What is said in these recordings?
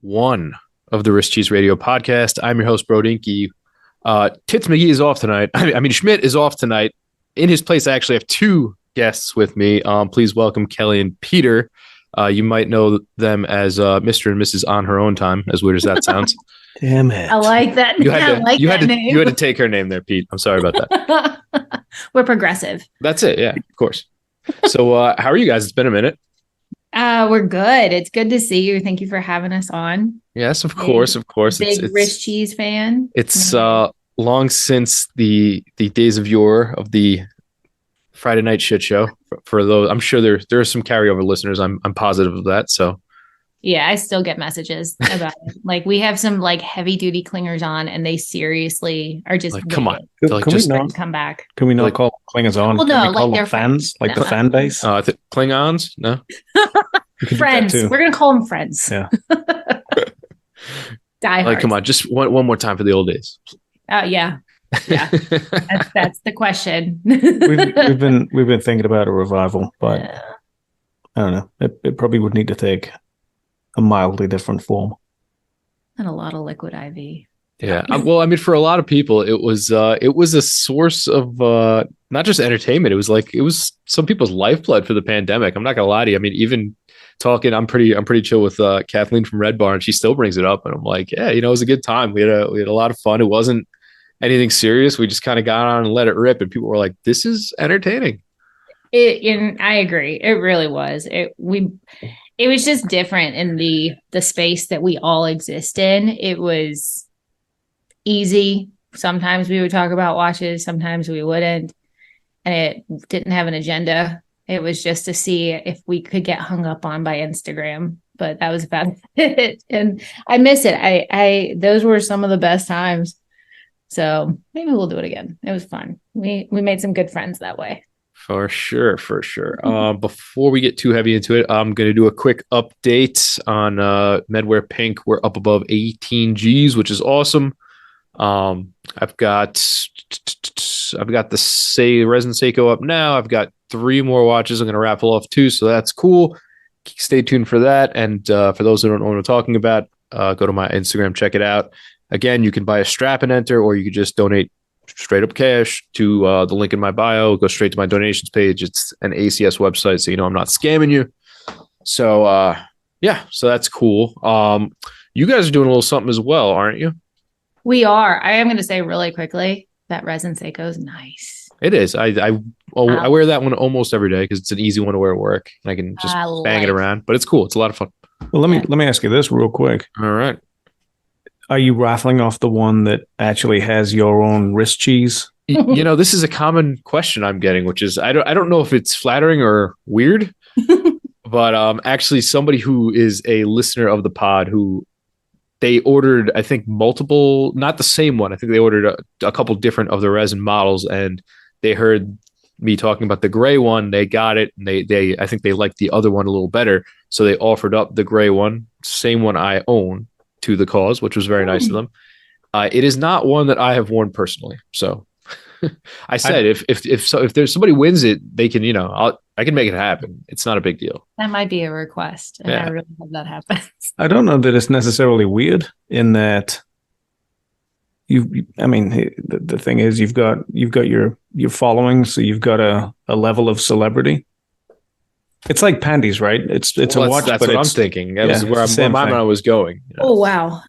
1 of the Wrist Cheese Radio podcast. I'm your host, Byrdinkee. Tits McGee is off tonight. I mean, Schmidt is off tonight. In his place, I actually have 2 guests with me. Please welcome Kelly and Peter. You might know them as Mr. and Mrs. On Her Own Time, as weird as that sounds. Damn it. I like that. You had name. You had to take her name there, Pete. I'm sorry about that. We're progressive. That's it. Yeah, of course. So how are you guys? It's been a minute. We're good. It's good to see you. Thank you for having us on. Yes, of course. Big Wrist Cheese fan. It's long since the days of yore of the Friday night shit show. For those, I'm sure there are some carryover listeners. I'm positive of that. So yeah, I still get messages about it. Like we have some like heavy duty clingers on, and they seriously are just like, come on, like, just come back. Can we not call clingers on? Well, no, call like them fans, like the fan base. Klingons, no. Friends. We're gonna call them friends. Yeah. Die. Like, come on, just one more time for the old days. Oh yeah. Yeah, that's the question. we've been thinking about a revival, but I don't know. It probably would need to take a mildly different form. And a lot of liquid IV. Yeah. Well, I mean, for a lot of people, it was a source of not just entertainment. It was some people's lifeblood for the pandemic. I'm not gonna lie to you. I mean, even talking, I'm pretty chill with Kathleen from Red Bar, and she still brings it up, and I'm like, yeah, it was a good time. We had a lot of fun. It wasn't anything serious. We just kind of got on and let it rip, and people were like, this is entertaining. And I agree. It really was. It was just different in the space that we all exist in. It was easy. Sometimes we would talk about watches, sometimes we wouldn't. And it didn't have an agenda. It was just to see if we could get hung up on by Instagram. But that was about it. And I miss it. I those were some of the best times. So maybe we'll do it again. It was fun. We made some good friends that way. For sure. Before we get too heavy into it, I'm going to do a quick update on Medwear Pink. We're up above 18 Gs, which is awesome. I've got the Resin Seiko up now. I've got 3 more watches I'm going to raffle off too, so that's cool. Stay tuned for that. And for those who don't know what I'm talking about, go to my Instagram, check it out. Again, you can buy a strap and enter, or you could just donate straight up cash to the link in my bio. Go straight to my donations page. It's an ACS website, so I'm not scamming you. So so that's cool. You guys are doing a little something as well, aren't you? We are. I am going to say really quickly that Resin Seiko is nice. It is. I wear that one almost every day because it's an easy one to wear at work. I can just bang it around, but it's cool. It's a lot of fun. Well, let me ask you this real quick. All right. Are you raffling off the one that actually has your own wrist cheese? This is a common question I'm getting, which is I don't know if it's flattering or weird, but actually somebody who is a listener of the pod who they ordered, I think, multiple, not the same one. I think they ordered a couple different of the resin models, and they heard me talking about the gray one. They got it, and they I think they liked the other one a little better, so they offered up the gray one, same one I own, to the cause, which was very nice of them. It is not one that I have worn personally, so I said if there's somebody wins it, they can I can make it happen. It's not a big deal. That might be a request, and I really hope that happens. I don't know that it's necessarily weird in that the thing is you've got your following, so you've got a level of celebrity. It's like panties, right? It's a watch. That's what I'm thinking. That was where my mind was going. Oh wow!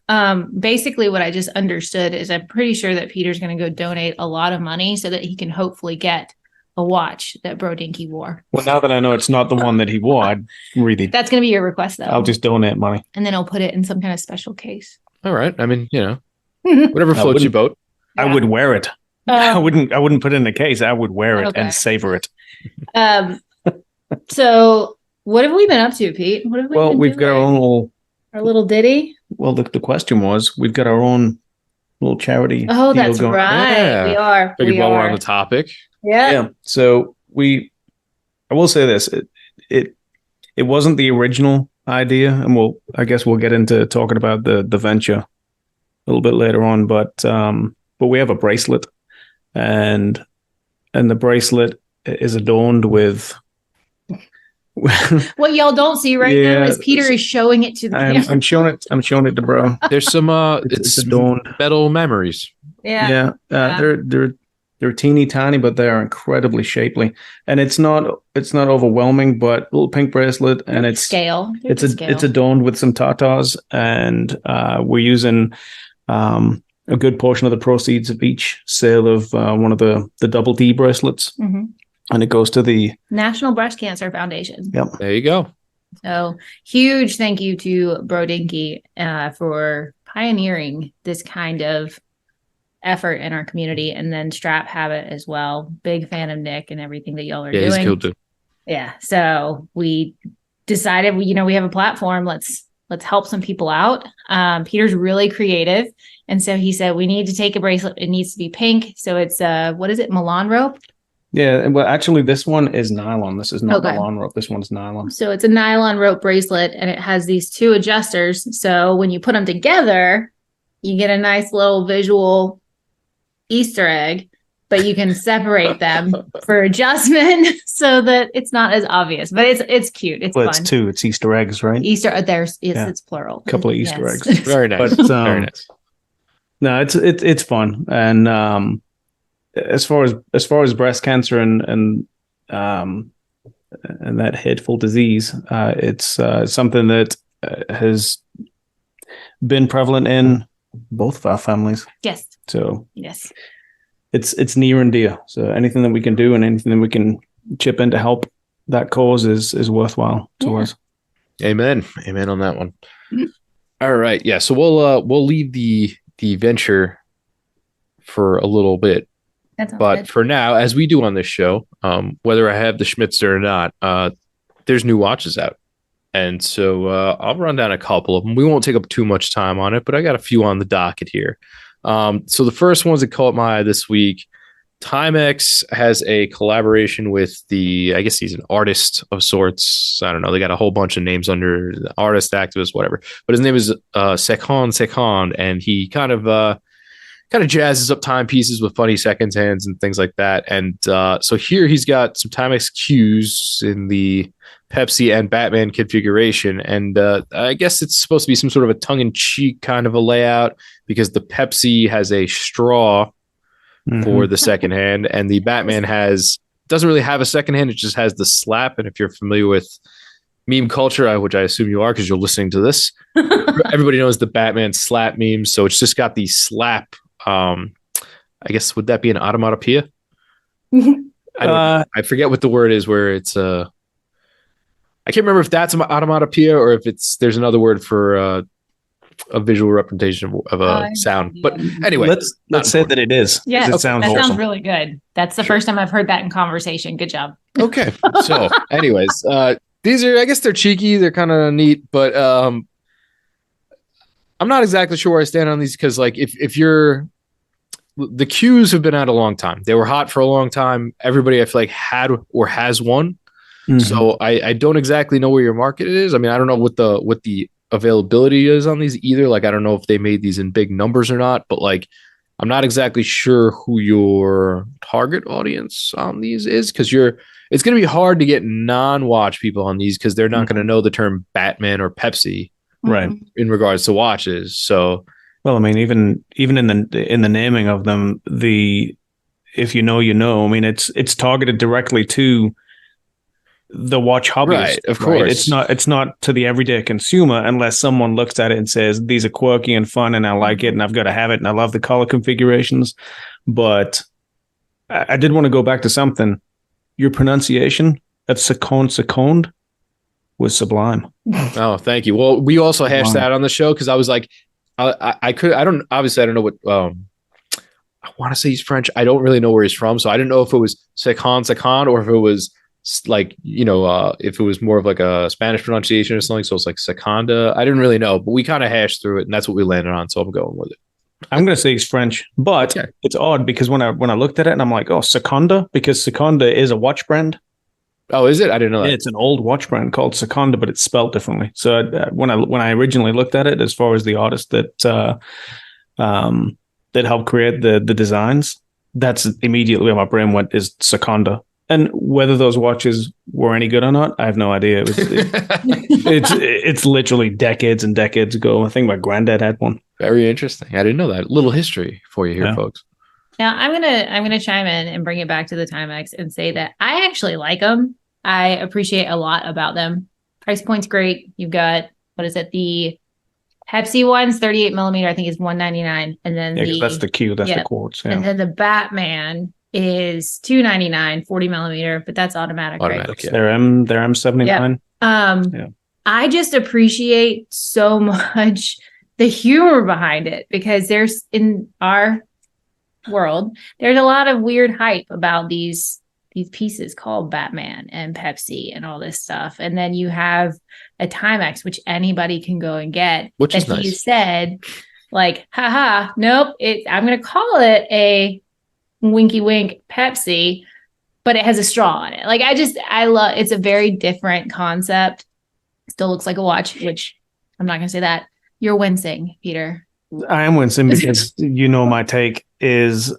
Basically, what I just understood is I'm pretty sure that Peter's going to go donate a lot of money so that he can hopefully get a watch that Byrdinkee wore. Well, now that I know it's not the one that he wore, I'd really. That's going to be your request, though. I'll just donate money, and then I'll put it in some kind of special case. All right. I mean, whatever floats your boat. Yeah. I would wear it. I wouldn't put it in a case. I would wear it and savor it. So what have we been up to, Pete? What have we been we've doing? got our own little ditty. Well, the question was, we've got our own little charity. Oh, that's going. Right. Yeah. We are. While we're on the topic. Yeah. So I will say this: it wasn't the original idea, and I guess we'll get into talking about the venture a little bit later on. But we have a bracelet, and the bracelet is adorned with What y'all don't see right now is Peter is showing it to the camera. I'm showing it to bro. There's some It's adorned metal memories. Yeah. They're teeny tiny, but they are incredibly shapely, and it's not overwhelming. But little pink bracelet, and it's scale. It's adorned with some tatas, and we're using a good portion of the proceeds of each sale of one of the double D bracelets, and it goes to the National Breast Cancer Foundation. Yep, there you go. So huge thank you to Byrdinkee for pioneering this kind of effort in our community, and then Strap Habit as well. Big fan of Nick and everything that y'all are doing. He's cool too. Yeah, so we decided we have a platform. Let's help some people out. Peter's really creative, and so he said we need to take a bracelet. It needs to be pink. So it's what is it? Milan rope. Yeah, well, actually, this one is nylon. This is not Milan rope. This one's nylon. So it's a nylon rope bracelet, and it has these two adjusters. So when you put them together, you get a nice little visual Easter egg, but you can separate them for adjustment so that it's not as obvious. But it's cute. It's fun. It's two. It's Easter eggs, right? Easter. It's plural. A couple of Easter eggs. Very nice. But, very nice. No, it's fun, and as far as breast cancer and that hateful disease, it's something that has been prevalent in both of our families. Yes. So yes, it's near and dear. So anything that we can do and anything that we can chip in to help that cause is worthwhile to us. Amen on that one. All right, yeah. So we'll leave the venture for a little bit, but good. For now, as we do on this show, whether I have the Schmidts or not, there's new watches out. And so I'll run down a couple of them. We won't take up too much time on it, but I got a few on the docket here. So the first ones that caught my eye this week, Timex has a collaboration with I guess he's an artist of sorts. I don't know. They got a whole bunch of names under the artist, activist, whatever. But his name is Second, and he kind of jazzes up timepieces with funny seconds hands and things like that. And so here he's got some Timex cues in the Pepsi and Batman configuration, and I guess it's supposed to be some sort of a tongue-in-cheek kind of a layout, because the Pepsi has a straw for the second hand, and the Batman doesn't really have a second hand, it just has the slap. And if you're familiar with meme culture, which I assume you are because you're listening to this, everybody knows the Batman slap meme, so it's just got the slap. I guess, would that be an onomatopoeia? I forget what the word is where it's I can't remember if that's an onomatopoeia or if there's another word for a visual representation of a sound. But anyway, let's say that it is. Yeah, it sounds awesome. Sounds really good. That's the first time I've heard that in conversation. Good job. Okay. So anyways, these are, I guess they're cheeky. They're kind of neat, but I'm not exactly sure where I stand on these, because like if you're, the cues have been out a long time. They were hot for a long time. Everybody I feel like had or has one. So I don't exactly know where your market is. I mean, I don't know what the availability is on these either. Like, I don't know if they made these in big numbers or not, but like, I'm not exactly sure who your target audience on these is, because it's going to be hard to get non-watch people on these, because they're not going to know the term Batman or Pepsi, right, in regards to watches. So, well, I mean, even in the naming of them, if you know, you know. I mean, it's targeted directly to the watch hobbyist, right? Of course, it's not to the everyday consumer, unless someone looks at it and says these are quirky and fun, and I like it, and I've got to have it, and I love the color configurations. But I did want to go back to something. Your pronunciation of Second was sublime. Oh, thank you. Well, we also hashed that on the show, because I was like, I don't know what. I want to say he's French. I don't really know where he's from, so I didn't know if it was Second, or if it was like, if it was more of like a Spanish pronunciation or something. So it's like Seconda. I didn't really know, but we kind of hashed through it, and that's what we landed on. So I'm going with it. I'm going to say he's French, but It's odd, because when I looked at it, and I'm like, oh, Seconda, because Seconda is a watch brand. Oh, is it? I didn't know that. Yeah, it's an old watch brand called Seconda, but it's spelled differently. So when I originally looked at it, as far as the artist that helped create the designs, that's immediately where my brain went, is Seconda. And whether those watches were any good or not, I have no idea. It's literally decades and decades ago. I think my granddad had one. Very interesting. I didn't know that. Little history for you here, folks. Now I'm gonna chime in and bring it back to the Timex and say that I actually like them. I appreciate a lot about them. Price point's great. You've got, what is it? The Pepsi one's 38 millimeter. I think is $199, and then that's the Q. That's the quartz. Yeah. And then the Batman is $299, 40 millimeter, but that's automatic, right? Yeah. They're M79. Yeah. I just appreciate so much the humor behind it, because there's, in our world, there's a lot of weird hype about these pieces called Batman and Pepsi and all this stuff. And then you have a Timex, which anybody can go and get. Which is nice. He said, like, haha, nope, I'm going to call it a winky wink Pepsi, but it has a straw on it. Like, I love, it's a very different concept. Still looks like a watch, which I'm not going to say that. You're wincing, Peter. I am wincing because my take is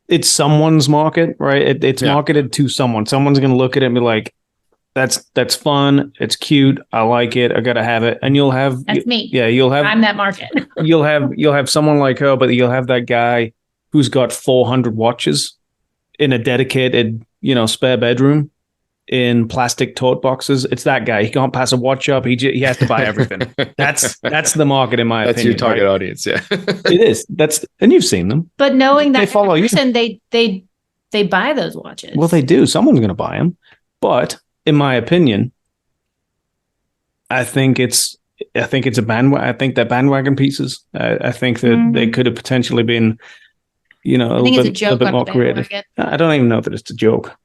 it's someone's market, right? It's marketed to someone. Someone's going to look at it and be like, that's fun. It's cute. I like it. I got to have it. And you'll have, that's me. Yeah. I'm that market. you'll have someone like her, but you'll have that guy who's got 400 watches in a dedicated, spare bedroom in plastic tote boxes. It's that guy. He can't pass a watch up. He has to buy everything. That's the market, in my opinion. That's your target audience. Yeah, it is. And you've seen them. But knowing that they follow person, they buy those watches. Well, they do. Someone's going to buy them. But in my opinion, I think it's a bandwagon. I think they're bandwagon pieces. I think that they could have potentially been, a little bit more creative. I don't even know that it's a joke,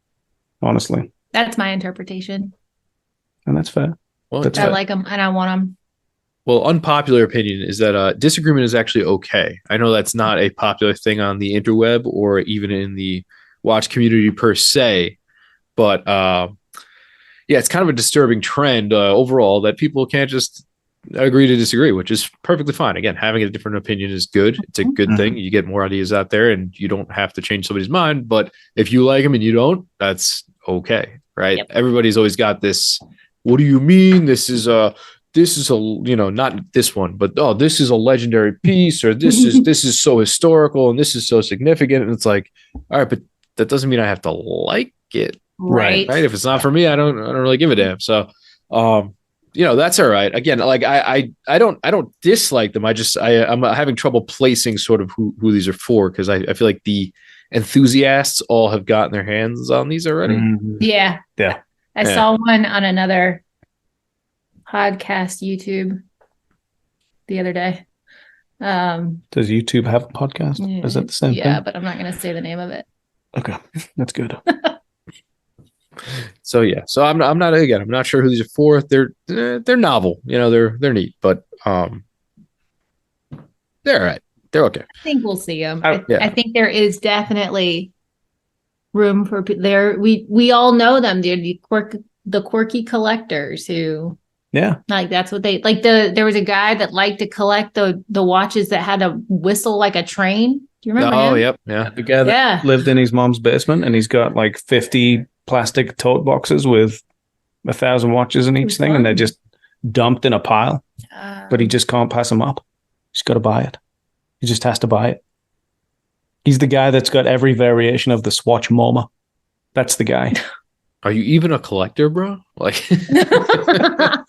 honestly. That's my interpretation. And that's fair. Well, I like them and I want them. Well, unpopular opinion is that disagreement is actually okay. I know that's not a popular thing on the interweb or even in the watch community per se, but it's kind of a disturbing trend overall that people can't just agree to disagree, which is perfectly fine. Again, having a different opinion is good. It's a good thing. You get more ideas out there and you don't have to change somebody's mind. But if you like them and you don't, that's okay, right? Yep. Everybody's always got this, what do you mean? This is a, not this one, but this is a legendary piece, or this is so historical and this is so significant. And it's like, all right, but that doesn't mean I have to like it. Right. If it's not for me, I don't really give a damn. So, that's all right. Again, like I don't dislike them. I'm having trouble placing sort of who these are for, because I feel like the enthusiasts all have gotten their hands on these already. Mm-hmm. Yeah. I saw one on another podcast YouTube the other day. Does YouTube have a podcast? Is that the same thing? Yeah, but I'm not going to say the name of it. Okay, that's good. So I'm not sure who these are for. They're novel, they're neat, but they're all right. They're okay. I think we'll see them. I think there is definitely room for there. We all know them, dude. The quirky collectors who, like, that's what they like. There was a guy that liked to collect the watches that had a whistle like a train. Do you remember? Oh, him? Yep, yeah. The guy that lived in his mom's basement, and he's got like 50 plastic tote boxes with 1,000 watches in each thing, and they're just dumped in a pile. But he just can't pass them up. He's got to buy it. He just has to buy it. He's the guy that's got every variation of the Swatch MoMA. That's the guy. Are you even a collector, bro? Like, are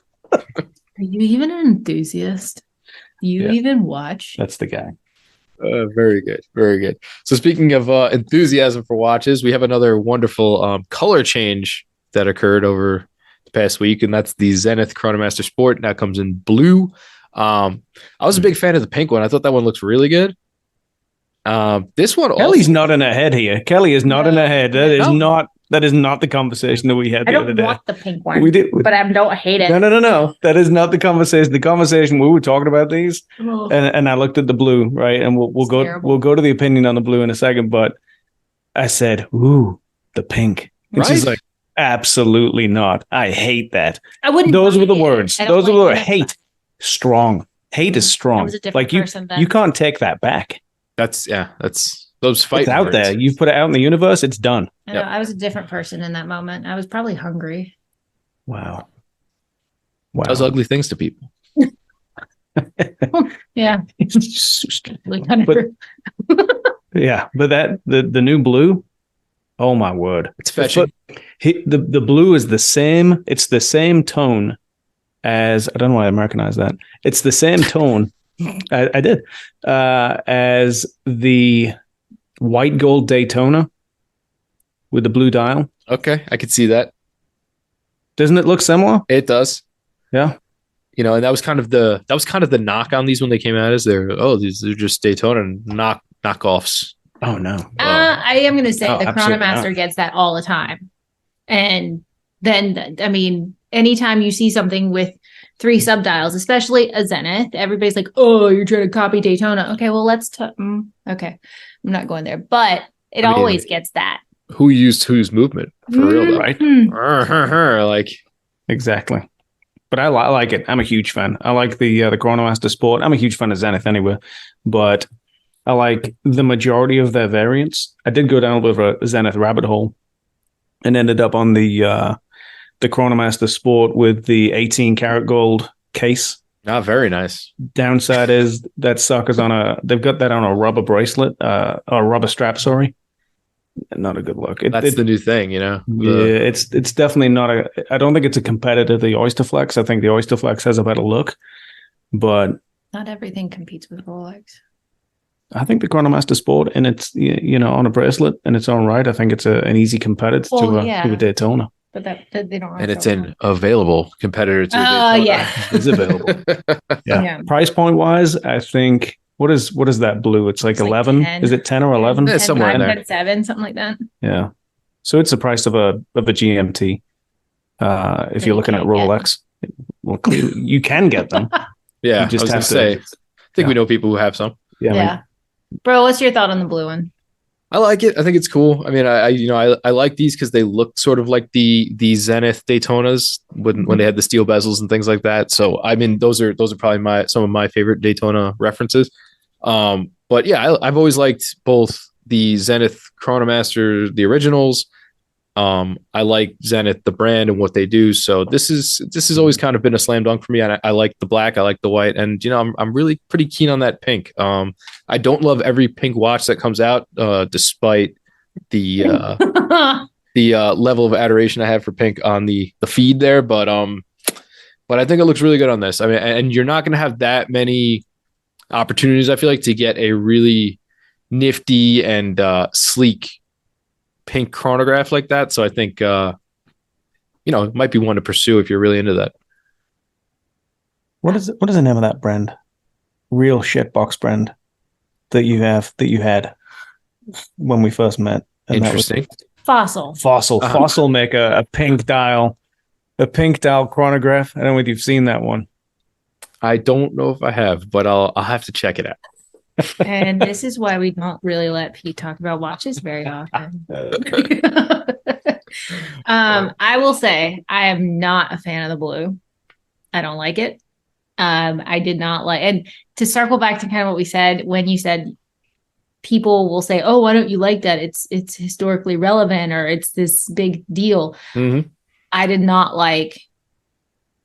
you even an enthusiast? Do you even watch? That's the guy. Very good. Very good. So speaking of enthusiasm for watches, we have another wonderful color change that occurred over the past week, and that's the Zenith Chronomaster Sport. Now comes in blue. I was a big fan of the pink one. I thought that one looks really good. This one, Kelly's not in her head here. Kelly is not in her head. That is not the conversation that we had the other day. I don't want the pink one. We did, but I don't hate it. No. That is not the conversation. The conversation we were talking about these, and I looked at the blue, right? And we'll go to the opinion on the blue in a second. But I said, "Ooh, the pink." And she's like, "Absolutely not. I hate that." I wouldn't. Those were the words. Those were the words. Hate. Strong. Hate is strong. Like you can't take that back. That's those It's fighting out words. there. You've put it out in the universe. It's done. I know, I was a different person in that moment. I was probably hungry. Wow. Does ugly things to people. Yeah. But yeah, but that the new blue. Oh my word! It's fetching. The blue is the same. It's the same tone as I don't know why I recognize that. It's the same tone. I did as the white gold Daytona with the blue dial. Okay, I could see that. Doesn't it look similar? It does. Yeah. You know, and that was kind of the knock on these when they came out. Is they're just Daytona knockoffs. Oh no. I am going to say the absolutely Chronomaster not. gets that all the time. And then, I mean, anytime you see something with 3 subdials, especially a Zenith, everybody's like, oh, you're trying to copy Daytona. Okay, well, okay. I'm not going there. But it always gets that. Who used whose movement for real, though? Right. Like, Exactly. But I like it. I'm a huge fan. I like the Chronomaster Sport. I'm a huge fan of Zenith anyway, but I like the majority of their variants. I did go down a bit of a Zenith rabbit hole and ended up on the Chronomaster Sport with the 18 karat gold case. not very nice. Downside is that sucker's they've got that on a rubber bracelet, or rubber strap, sorry. Not a good look. That's the new thing, you know? Yeah, it's definitely not I don't think it's a competitor to the Oyster Flex. I think the Oyster Flex has a better look, but Not everything competes with Rolex. I think the Chronomaster Sport, and it's on a bracelet and its own right. I think it's an easy competitor to a Daytona. But that they don't. And it's an available competitor to Daytona. Yeah. It's available. Yeah. Price point wise, I think what is that blue? It's like 11. 10. Is it 10 or 11? Yeah, somewhere in there. 7, something like that. Yeah. So it's the price of a GMT. If you're looking at Rolex, well, clearly you can get them. Yeah, You just I was have going to say, I think we know people who have some. Yeah. Yeah. Bro, what's your thought on the blue one? I like it. I think it's cool. I mean, I like these because they look sort of like the Zenith Daytonas when they had the steel bezels and things like that. So I mean, those are probably some of my favorite Daytona references. But yeah, I've always liked both the Zenith Chronomaster, the originals. I like Zenith, the brand, and what they do. So this has always kind of been a slam dunk for me. And I like the black, I like the white, and I'm really pretty keen on that pink. I don't love every pink watch that comes out, despite the level of adoration I have for pink on the feed there. But I think it looks really good on this. I mean, and you're not going to have that many opportunities, I feel like, to get a really nifty and sleek pink chronograph like that. So I think it might be one to pursue if you're really into that. What is the name of that brand? Real shitbox brand that you had when we first met. And Interesting. Fossil. Fossil make a pink dial chronograph. I don't know if you've seen that one. I don't know if I have, but I'll have to check it out. And this is why we don't really let Pete talk about watches very often. I will say I am not a fan of the blue. I don't like it. I did not like, and to circle back to kind of what we said, when you said people will say, oh, why don't you like that? It's historically relevant, or it's this big deal. Mm-hmm. I did not like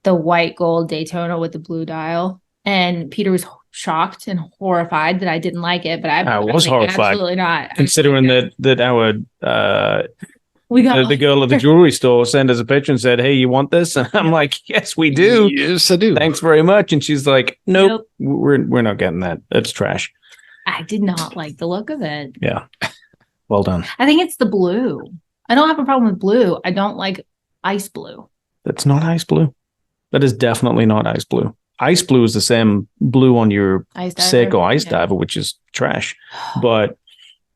the white gold Daytona with the blue dial. And Peter was shocked and horrified that I didn't like it, but I was horrified. Absolutely not. Considering that our we got the girl at the jewelry store sent us a picture and said, "Hey, you want this?" And I'm like, "Yes, we do. Yes, I do. Thanks very much." And she's like, "Nope. We're not getting that. That's trash." I did not like the look of it. Yeah, well done. I think it's the blue. I don't have a problem with blue. I don't like ice blue. That's not ice blue. That is definitely not ice blue. Ice blue is the same blue on your Seiko Ice Diver, which is trash. But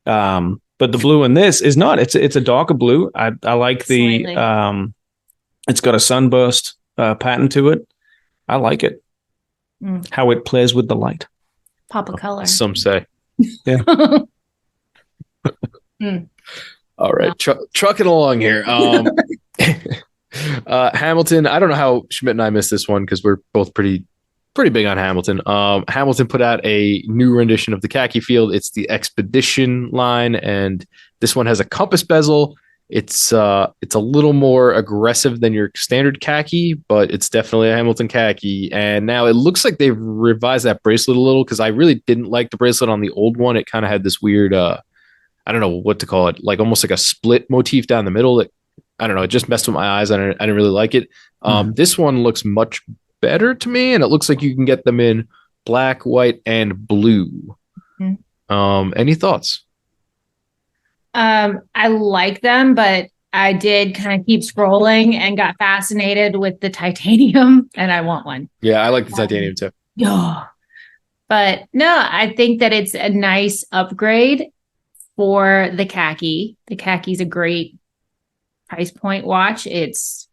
the blue in this is not. It's a darker blue. I like the slightly. It's got a sunburst pattern to it. I like it. How it plays with the light. Pop of color. Some say. Yeah. All right, trucking along here. Hamilton. I don't know how Schmidt and I missed this one because we're both pretty pretty big on Hamilton. Hamilton put out a new rendition of the khaki field. It's the Expedition line, and this one has a compass bezel. It's a little more aggressive than your standard khaki, but it's definitely a Hamilton khaki. And now it looks like they've revised that bracelet a little, because I really didn't like the bracelet on the old one. It kind of had this weird, I don't know what to call it, like almost like a split motif down the middle. That, I don't know, it just messed with my eyes. I didn't really like it. This one looks much better to me, and it looks like you can get them in black, white, and blue. Any thoughts? I like them, but I did kind of keep scrolling and got fascinated with the titanium, and I want one. Yeah, I like the titanium too. Yeah. But no, I think that it's a nice upgrade for the khaki. The khaki is a great price point watch. It's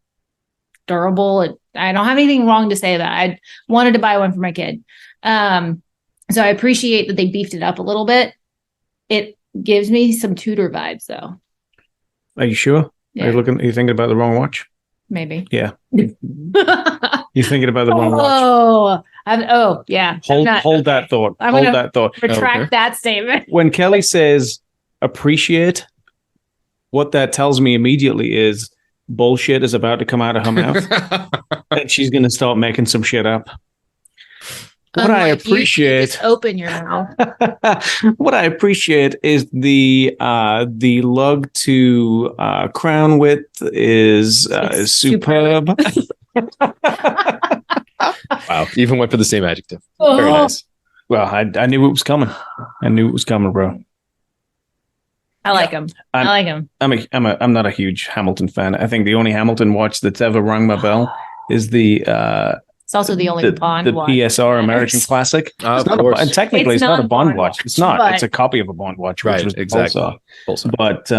durable. I don't have anything wrong to say that. I wanted to buy one for my kid. So I appreciate that they beefed it up a little bit. It gives me some Tudor vibes, though. Are you sure? Yeah. Are you thinking about the wrong watch? Maybe. Yeah. You're thinking about the wrong watch. Yeah. Hold that thought. Hold that thought. Retract that statement. When Kelly says appreciate, what that tells me immediately is bullshit is about to come out of her mouth, and she's going to start making some shit up. What I appreciate, you just open your mouth. what I appreciate is the lug to crown width is superb. Wow, you even went for the same adjective. Oh. Very nice. Well, I knew it was coming. I knew it was coming, bro. I like him. I like him. I'm not a huge Hamilton fan. I think the only Hamilton watch that's ever rung my bell is the it's also the only Bond watch. The PSR American Classic. Technically, it's not a Bond watch. It's not. It's a copy of a Bond watch, which was exactly. Pulsar. But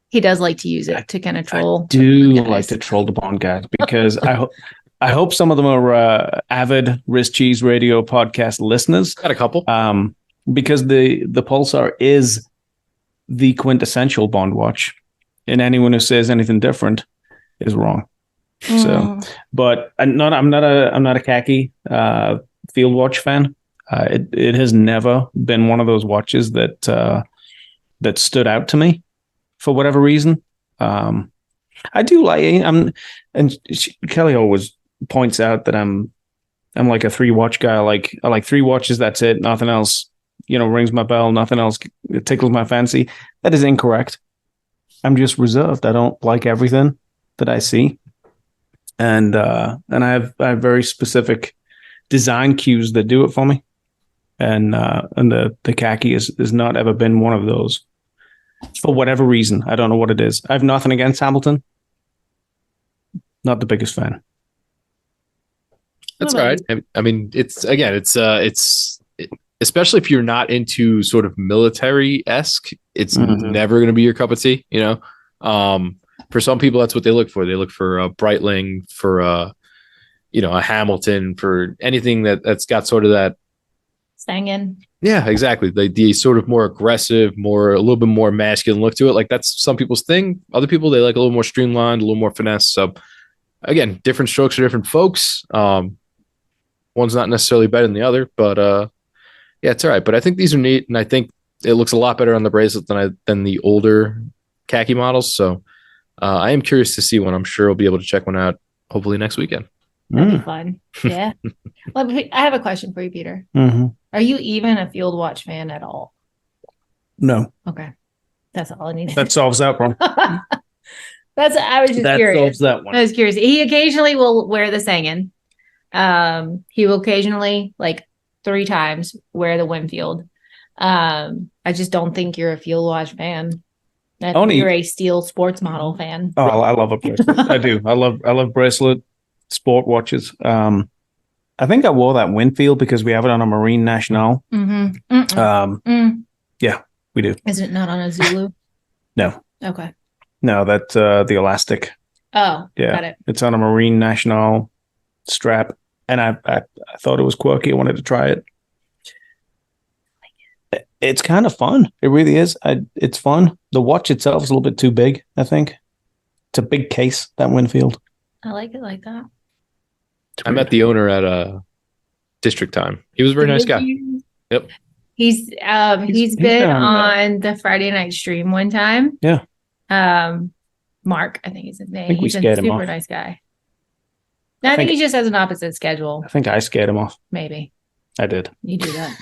he does like to use it to kind of troll. I do like to troll the Bond guys, because I hope some of them are avid Wrist Cheese Radio podcast listeners. Got a couple. Because the Pulsar is the quintessential Bond watch, and anyone who says anything different is wrong. So, but I'm not a khaki field watch fan. It has never been one of those watches that stood out to me for whatever reason. I do like Kelly always points out that I'm like a 3-watch guy. I like 3 watches. That's it. Nothing else, rings my bell. Nothing else tickles my fancy. That is incorrect. I'm just reserved. I don't like everything that I see. And I have very specific design cues that do it for me, and the khaki has not ever been one of those for whatever reason. I don't know what it is. I have nothing against Hamilton. Not the biggest fan. That's all right. I mean, it's especially if you're not into sort of military-esque, it's never going to be your cup of tea. For some people, that's what they look for. They look for a Breitling, for a Hamilton, for anything that's got sort of that Sangin. Yeah, exactly. The sort of more aggressive, a little bit more masculine look to it. Like, that's some people's thing. Other people, they like a little more streamlined, a little more finesse. So again, different strokes for different folks. One's not necessarily better than the other, but yeah, it's all right. But I think these are neat, and I think it looks a lot better on the bracelet than the older khaki models. So I am curious to see one. I'm sure I'll be able to check one out hopefully next weekend. That'd be fun. Yeah. Well, I have a question for you, Peter. Are you even a field watch fan at all? No. Okay. That's all I need. That solves that problem. I was just that curious. Solves that one. I was curious. He occasionally will wear the Sangin. He will occasionally, like 3 times, wear the Winfield. I just don't think you're a field watch fan. I think you're a steel sports model fan. Oh, I love a bracelet. I do. I love bracelet sport watches. I think I wore that Winfield because we have it on a Marine National. Yeah, we do. Is it not on a Zulu? No. Okay. No, that's the elastic. Oh, yeah. Got it. It's on a Marine National strap, and I thought it was quirky. I wanted to try it. It's kind of fun. It really is. It's fun. The watch itself is a little bit too big, I think. It's a big case, that Winfield. I like it like that. I met the owner at district time. He was a very nice guy. Yep. He's been on the Friday night stream one time. Yeah. Mark, I think is his name. I think we He's a scared him super off. nice guy. No, I think he just has an opposite schedule. I think I scared him off. Maybe. I did. You do that.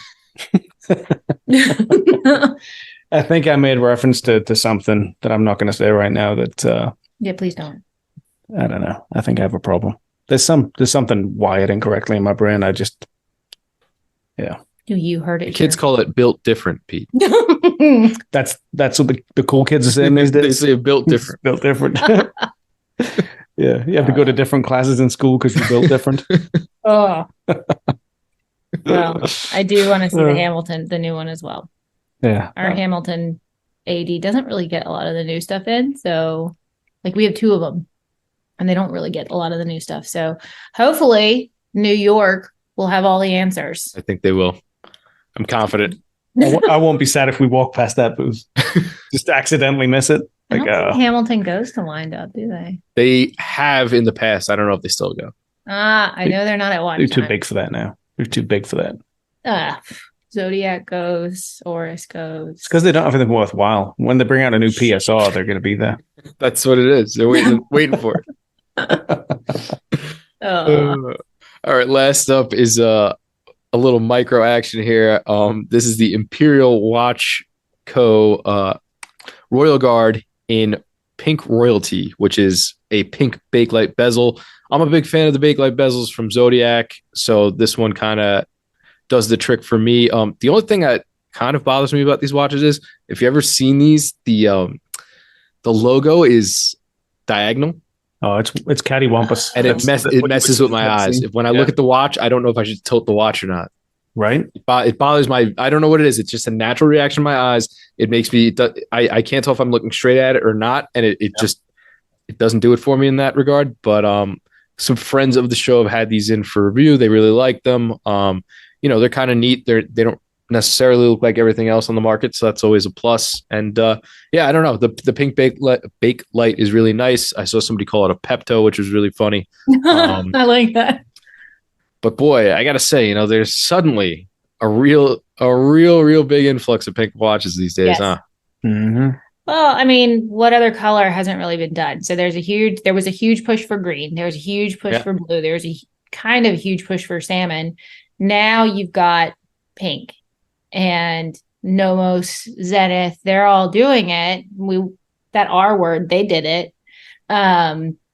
I think I made reference to something that I'm not going to say right now that yeah, please don't. I don't know. I think I have a problem. There's something wired incorrectly in my brain. I just You heard it. The kids call it built different, Pete. That's what the cool kids are saying these days. They say built different. Built different. Yeah, you have to go to different classes in school because you're built different. Oh. Well, I do want to see the new one as well. Yeah. Our Hamilton AD doesn't really get a lot of the new stuff in. So, like, we have 2 of them and they don't really get a lot of the new stuff. So, hopefully, New York will have all the answers. I think they will. I'm confident. I won't be sad if we walk past that booth. Just accidentally miss it. I don't think Hamilton goes to Wind Up, do they? They have in the past. I don't know if they still go. I know they're not at one. They're too big for that now. They're too big for that. Zodiac goes, Oris goes. It's because they don't have anything worthwhile. When they bring out a new PSR, they're going to be there. That's what it is. They're waiting for it. All right. Last up is a little micro action here. This is the Imperial Watch Co. Royal Guard in pink royalty, which is a pink bakelite bezel. I'm a big fan of the bakelite bezels from Zodiac, so this one kind of does the trick for me. The only thing that kind of bothers me about these watches is if you ever seen these, the logo is diagonal. Oh, it's cattywampus, and it messes with my eyes. When I look at the watch, I don't know if I should tilt the watch or not. Right? It bothers my. I don't know what it is. It's just a natural reaction in my eyes. It makes me. I can't tell if I'm looking straight at it or not, and it doesn't do it for me in that regard. But some friends of the show have had these in for review. They really like them. They're kind of neat. They don't necessarily look like everything else on the market, so that's always a plus. And I don't know. The pink bake light is really nice. I saw somebody call it a Pepto, which was really funny. I like that. But boy, I gotta say, there's suddenly a real big influx of pink watches these days, huh? Mm-hmm. Well, I mean, what other color hasn't really been done? So there was a huge push for green. There was a huge push for blue. There was a kind of huge push for salmon. Now you've got pink and Nomos, Zenith. They're all doing it. That R word, they did it.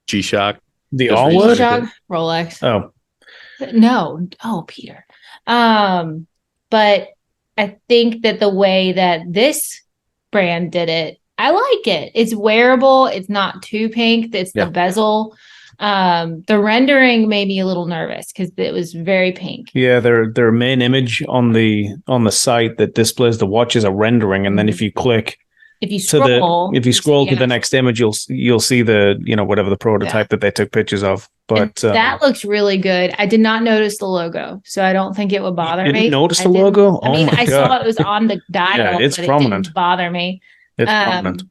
G-Shock. The R word? G-Shock, Rolex. Oh. No. Oh, Peter. But I think that the way that this brand did it, I like it. It's wearable. It's not too pink. It's the bezel. The rendering made me a little nervous because it was very pink. Yeah, their main image on the site that displays the watch is a rendering, and then if you scroll to the next image, you'll see the whatever the prototype that they took pictures of. But that looks really good. I did not notice the logo, so I don't think it would bother me. Didn't notice the logo? I mean, I saw it was on the dial, it's prominent. It didn't bother me. It's prominent.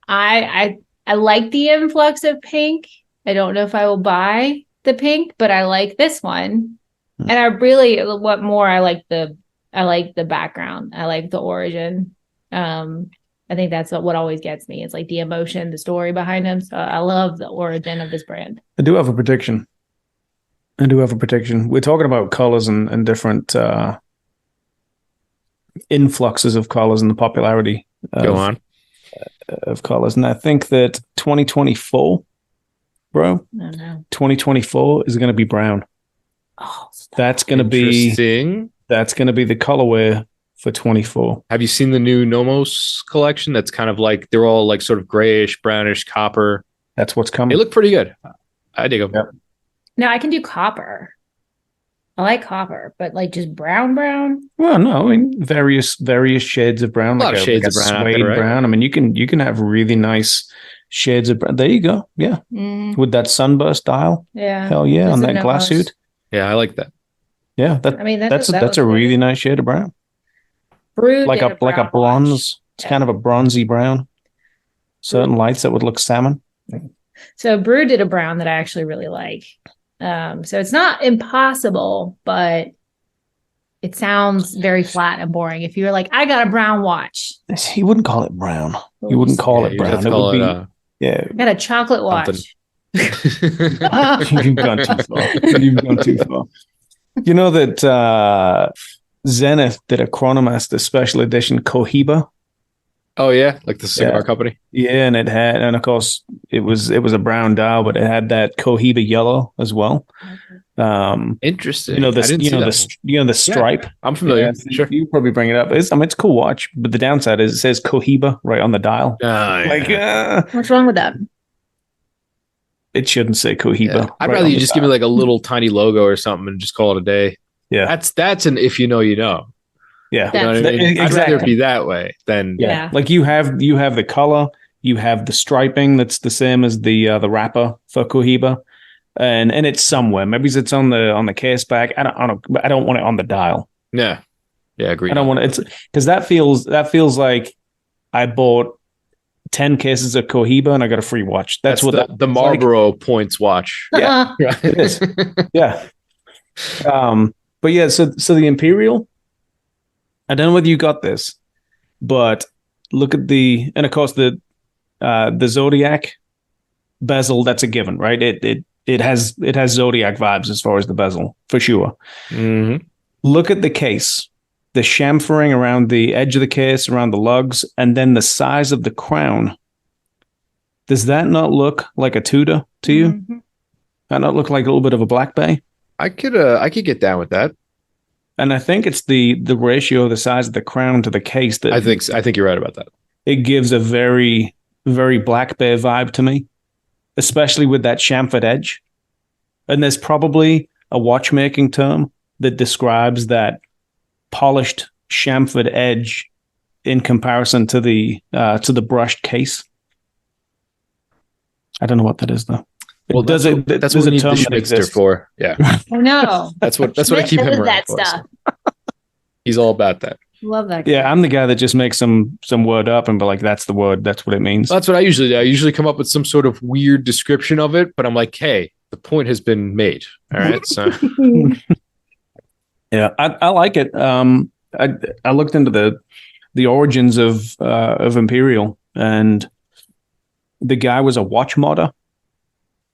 I like the influx of pink. I don't know if I will buy the pink, but I like this one. And I really I like the background. I like the origin. I think that's what always gets me. It's like the emotion, the story behind them. So I love the origin of this brand. I do have a prediction. We're talking about colors and different influxes of colors and the popularity of colors. And I think that 2024, bro, 2024 is going to be brown. Oh, that's going to be the colorway for 24. Have you seen the new Nomos collection? That's kind of like they're all like sort of grayish, brownish, copper. That's what's coming. They look pretty good. I dig them. Yep. No, I can do copper. I like copper, but like just brown. Well, no, I mean various shades of brown. A lot of shades of brown. Suede brown. I mean, you can have really nice shades of brown. There you go. Yeah, with that sunburst dial. Yeah, hell yeah, on that glass suit. Yeah, I like that. Yeah, that's a really nice shade of brown. Like a bronze. Watch. It's kind of a bronzy brown. Certain lights that would look salmon. So Brew did a brown that I actually really like. So it's not impossible, but it sounds very flat and boring. If you were like, I got a brown watch. He wouldn't call it brown. He wouldn't call it brown. It would be, I got a chocolate watch. You've gone too far. You've gone too far. You know that Zenith did a Chronomaster special edition Cohiba. Oh yeah, like the cigar company. Yeah, and of course it was a brown dial, but it had that Cohiba yellow as well. Interesting. You know the stripe. Yeah, I'm familiar. Sure, you probably bring it up. It's a cool watch, but the downside is it says Cohiba right on the dial. What's wrong with that? It shouldn't say Cohiba. Yeah. I'd rather you just give me like a little tiny logo or something and just call it a day. Yeah, that's an if you know you know. Yeah, you know what I mean? Exactly. I'd rather it be that way than Like you have the color, you have the striping that's the same as the wrapper for Cohiba, and it's somewhere. Maybe it's on the case back. I don't want it on the dial. Yeah, agree. I don't want it because that feels like I bought 10 cases of Cohiba and I got a free watch. That's what the Marlboro points watch. Yeah, it is. Yeah. But yeah, so the Imperial. I don't know whether you got this, but look at and of course the Zodiac bezel. That's a given, right? It has Zodiac vibes as far as the bezel for sure. Mm-hmm. Look at the case, the chamfering around the edge of the case, around the lugs, and then the size of the crown. Does that not look like a Tudor to you? Mm-hmm. That not look like a little bit of a Black Bay? I could get down with that. And I think it's the ratio of the size of the crown to the case that I think you're right about that. It gives a very, very Black Bay vibe to me, especially with that chamfered edge. And there's probably a watchmaking term that describes that polished chamfered edge in comparison to the brushed case. I don't know what that is though. Well, that's what we need the Schmidtster for. Yeah. No. That's what I keep him around that for. stuff. He's all about that. Love that guy. Yeah, I'm the guy that just makes some word up and be like, that's the word, that's what it means. Well, that's what I usually do. I usually come up with some sort of weird description of it, but I'm like, hey, the point has been made. All right. So yeah, I like it. I looked into the origins of Imperial, and the guy was a watch modder.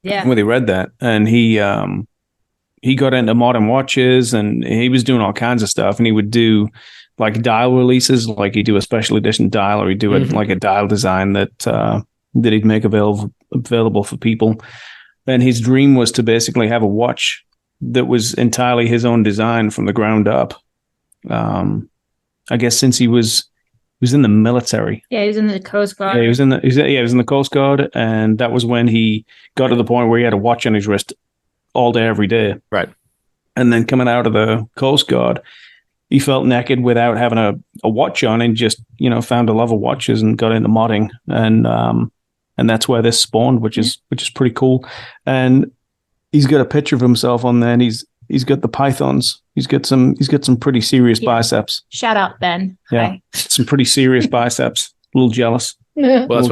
Yeah. When they read that, and he got into modern watches, and he was doing all kinds of stuff, and he would do like dial releases, like he'd do a special edition dial, or he'd do like a dial design that he'd make available for people. And his dream was to basically have a watch that was entirely his own design from the ground up. I guess since he was in the military. Yeah, he was in the Coast Guard. Yeah, he was in the Coast Guard, and that was when he got to the point where he had a watch on his wrist all day, every day. Right. And then coming out of the Coast Guard, he felt naked without having a watch on, and just found a love of watches and got into modding, and that's where this spawned, which is pretty cool. And he's got a picture of himself on there, and he's got the pythons. He's got some pretty serious biceps. Shout out, Ben. Yeah, Hi. some pretty serious biceps. A little jealous. Well, that's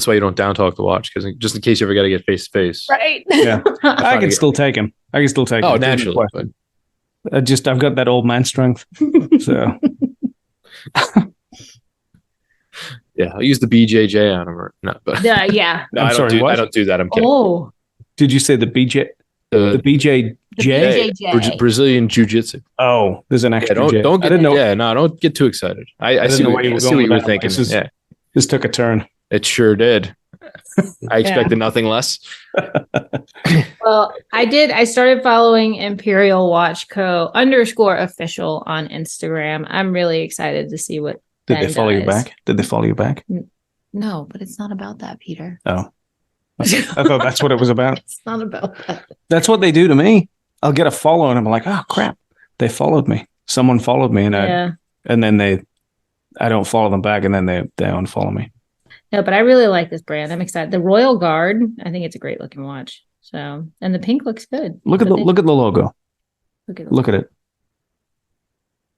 why you don't down talk the watch, because just in case you ever got to get face to face. Right. Yeah, I can still take him. Oh, naturally. But I've got that old man strength. So yeah, I'll use the BJJ on him or not. But yeah. no, I don't do that. I'm kidding. Oh. Did you say the BJ? The BJJ? BJJ. Brazilian Jiu-Jitsu. Oh, there's an extra J. Don't get, I didn't know. Yeah, no, don't get too excited. I see what you were thinking. This took a turn. It sure did. I expected nothing less. Well, I started following Imperial Watch Co. _official on Instagram. I'm really excited to see what Did they follow you back? Did they follow you back? No, but it's not about that, Peter. Oh. I thought that's what it was about. It's not about that. That's what they do to me. I'll get a follow and I'm like, oh crap, they followed me. Someone followed me, and then I don't follow them back, and then they unfollow me. No, but I really like this brand. I'm excited. The Royal Guard, I think it's a great looking watch. So, and the pink looks good. Look at the logo. Look at it.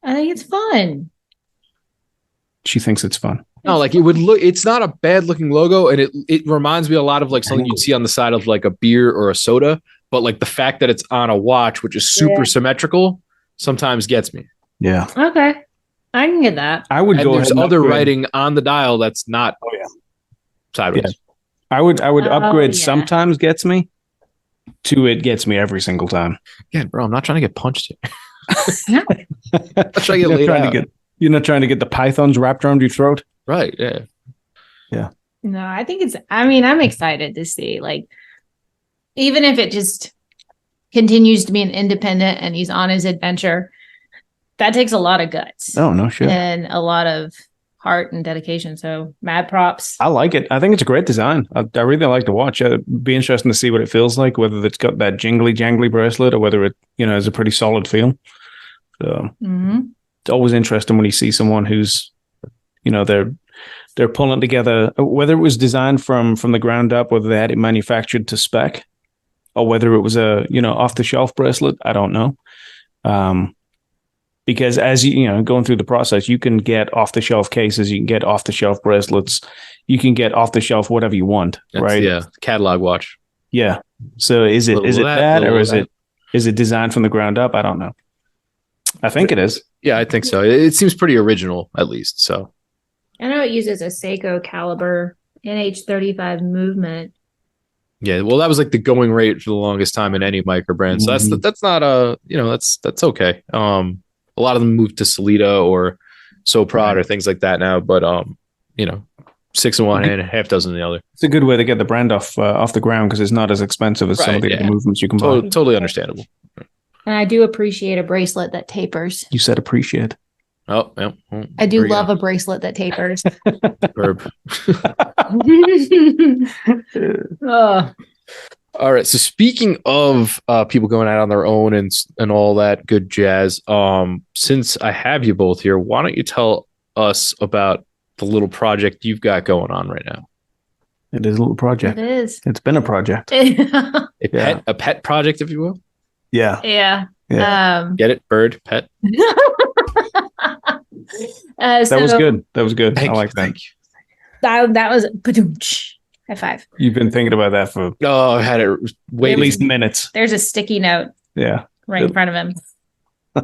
I think it's fun. She thinks it's fun. No, like it would look. It's not a bad looking logo, and it reminds me a lot of like something you'd see on the side of like a beer or a soda, but like the fact that it's on a watch, which is super symmetrical, sometimes gets me. Yeah. Okay. I can get that. I would go There's ahead and other upgrade. writing on the dial that's not sideways. Yeah. I would upgrade yeah. sometimes gets me to it gets me every single time. Again, bro, I'm not trying to get punched here. No. I'm trying to get laid out. You're not trying to get the pythons wrapped around your throat. Right. Yeah. No, I think I'm excited to see, like, even if it just continues to be an independent and he's on his adventure, that takes a lot of guts. Oh, no shit. And a lot of heart and dedication. So mad props. I like it. I think it's a great design. I really like to watch. It'd be interesting to see what it feels like, whether it's got that jangly bracelet or whether it, has a pretty solid feel. So It's always interesting when you see someone who's, they're pulling together, whether it was designed from the ground up, whether they had it manufactured to spec, or whether it was a, off the shelf bracelet. I don't know. Because as going through the process, you can get off the shelf cases, you can get off the shelf bracelets, you can get off the shelf whatever you want, right? Yeah, catalog watch. Yeah. So is it that or is it designed from the ground up? I don't know. I think it is. Yeah, I think so. It seems pretty original, at least. So I know it uses a Seiko caliber NH35 movement. yeah, well, that was like the going rate for the longest time in any micro brand. So that's not that's okay. A lot of them moved to Solita or Soprod or things like that now, but 6 in one hand, half dozen in the other. It's a good way to get the brand off the ground because it's not as expensive as some of the other movements you can buy. Totally understandable. And I do appreciate a bracelet that tapers. You said appreciate. Oh, yeah. I do love a bracelet that tapers. Verb. Oh. All right. So speaking of people going out on their own and all that good jazz, since I have you both here, why don't you tell us about the little project you've got going on right now? It is a little project. It is. It's been a project. A pet project, if you will. Yeah. Yeah. Get it? Bird, pet. That was good. That was good. I like that. Thank you. That was high five. You've been thinking about that for I've had it way at least minutes. There's a sticky note. Yeah. Right in front of him.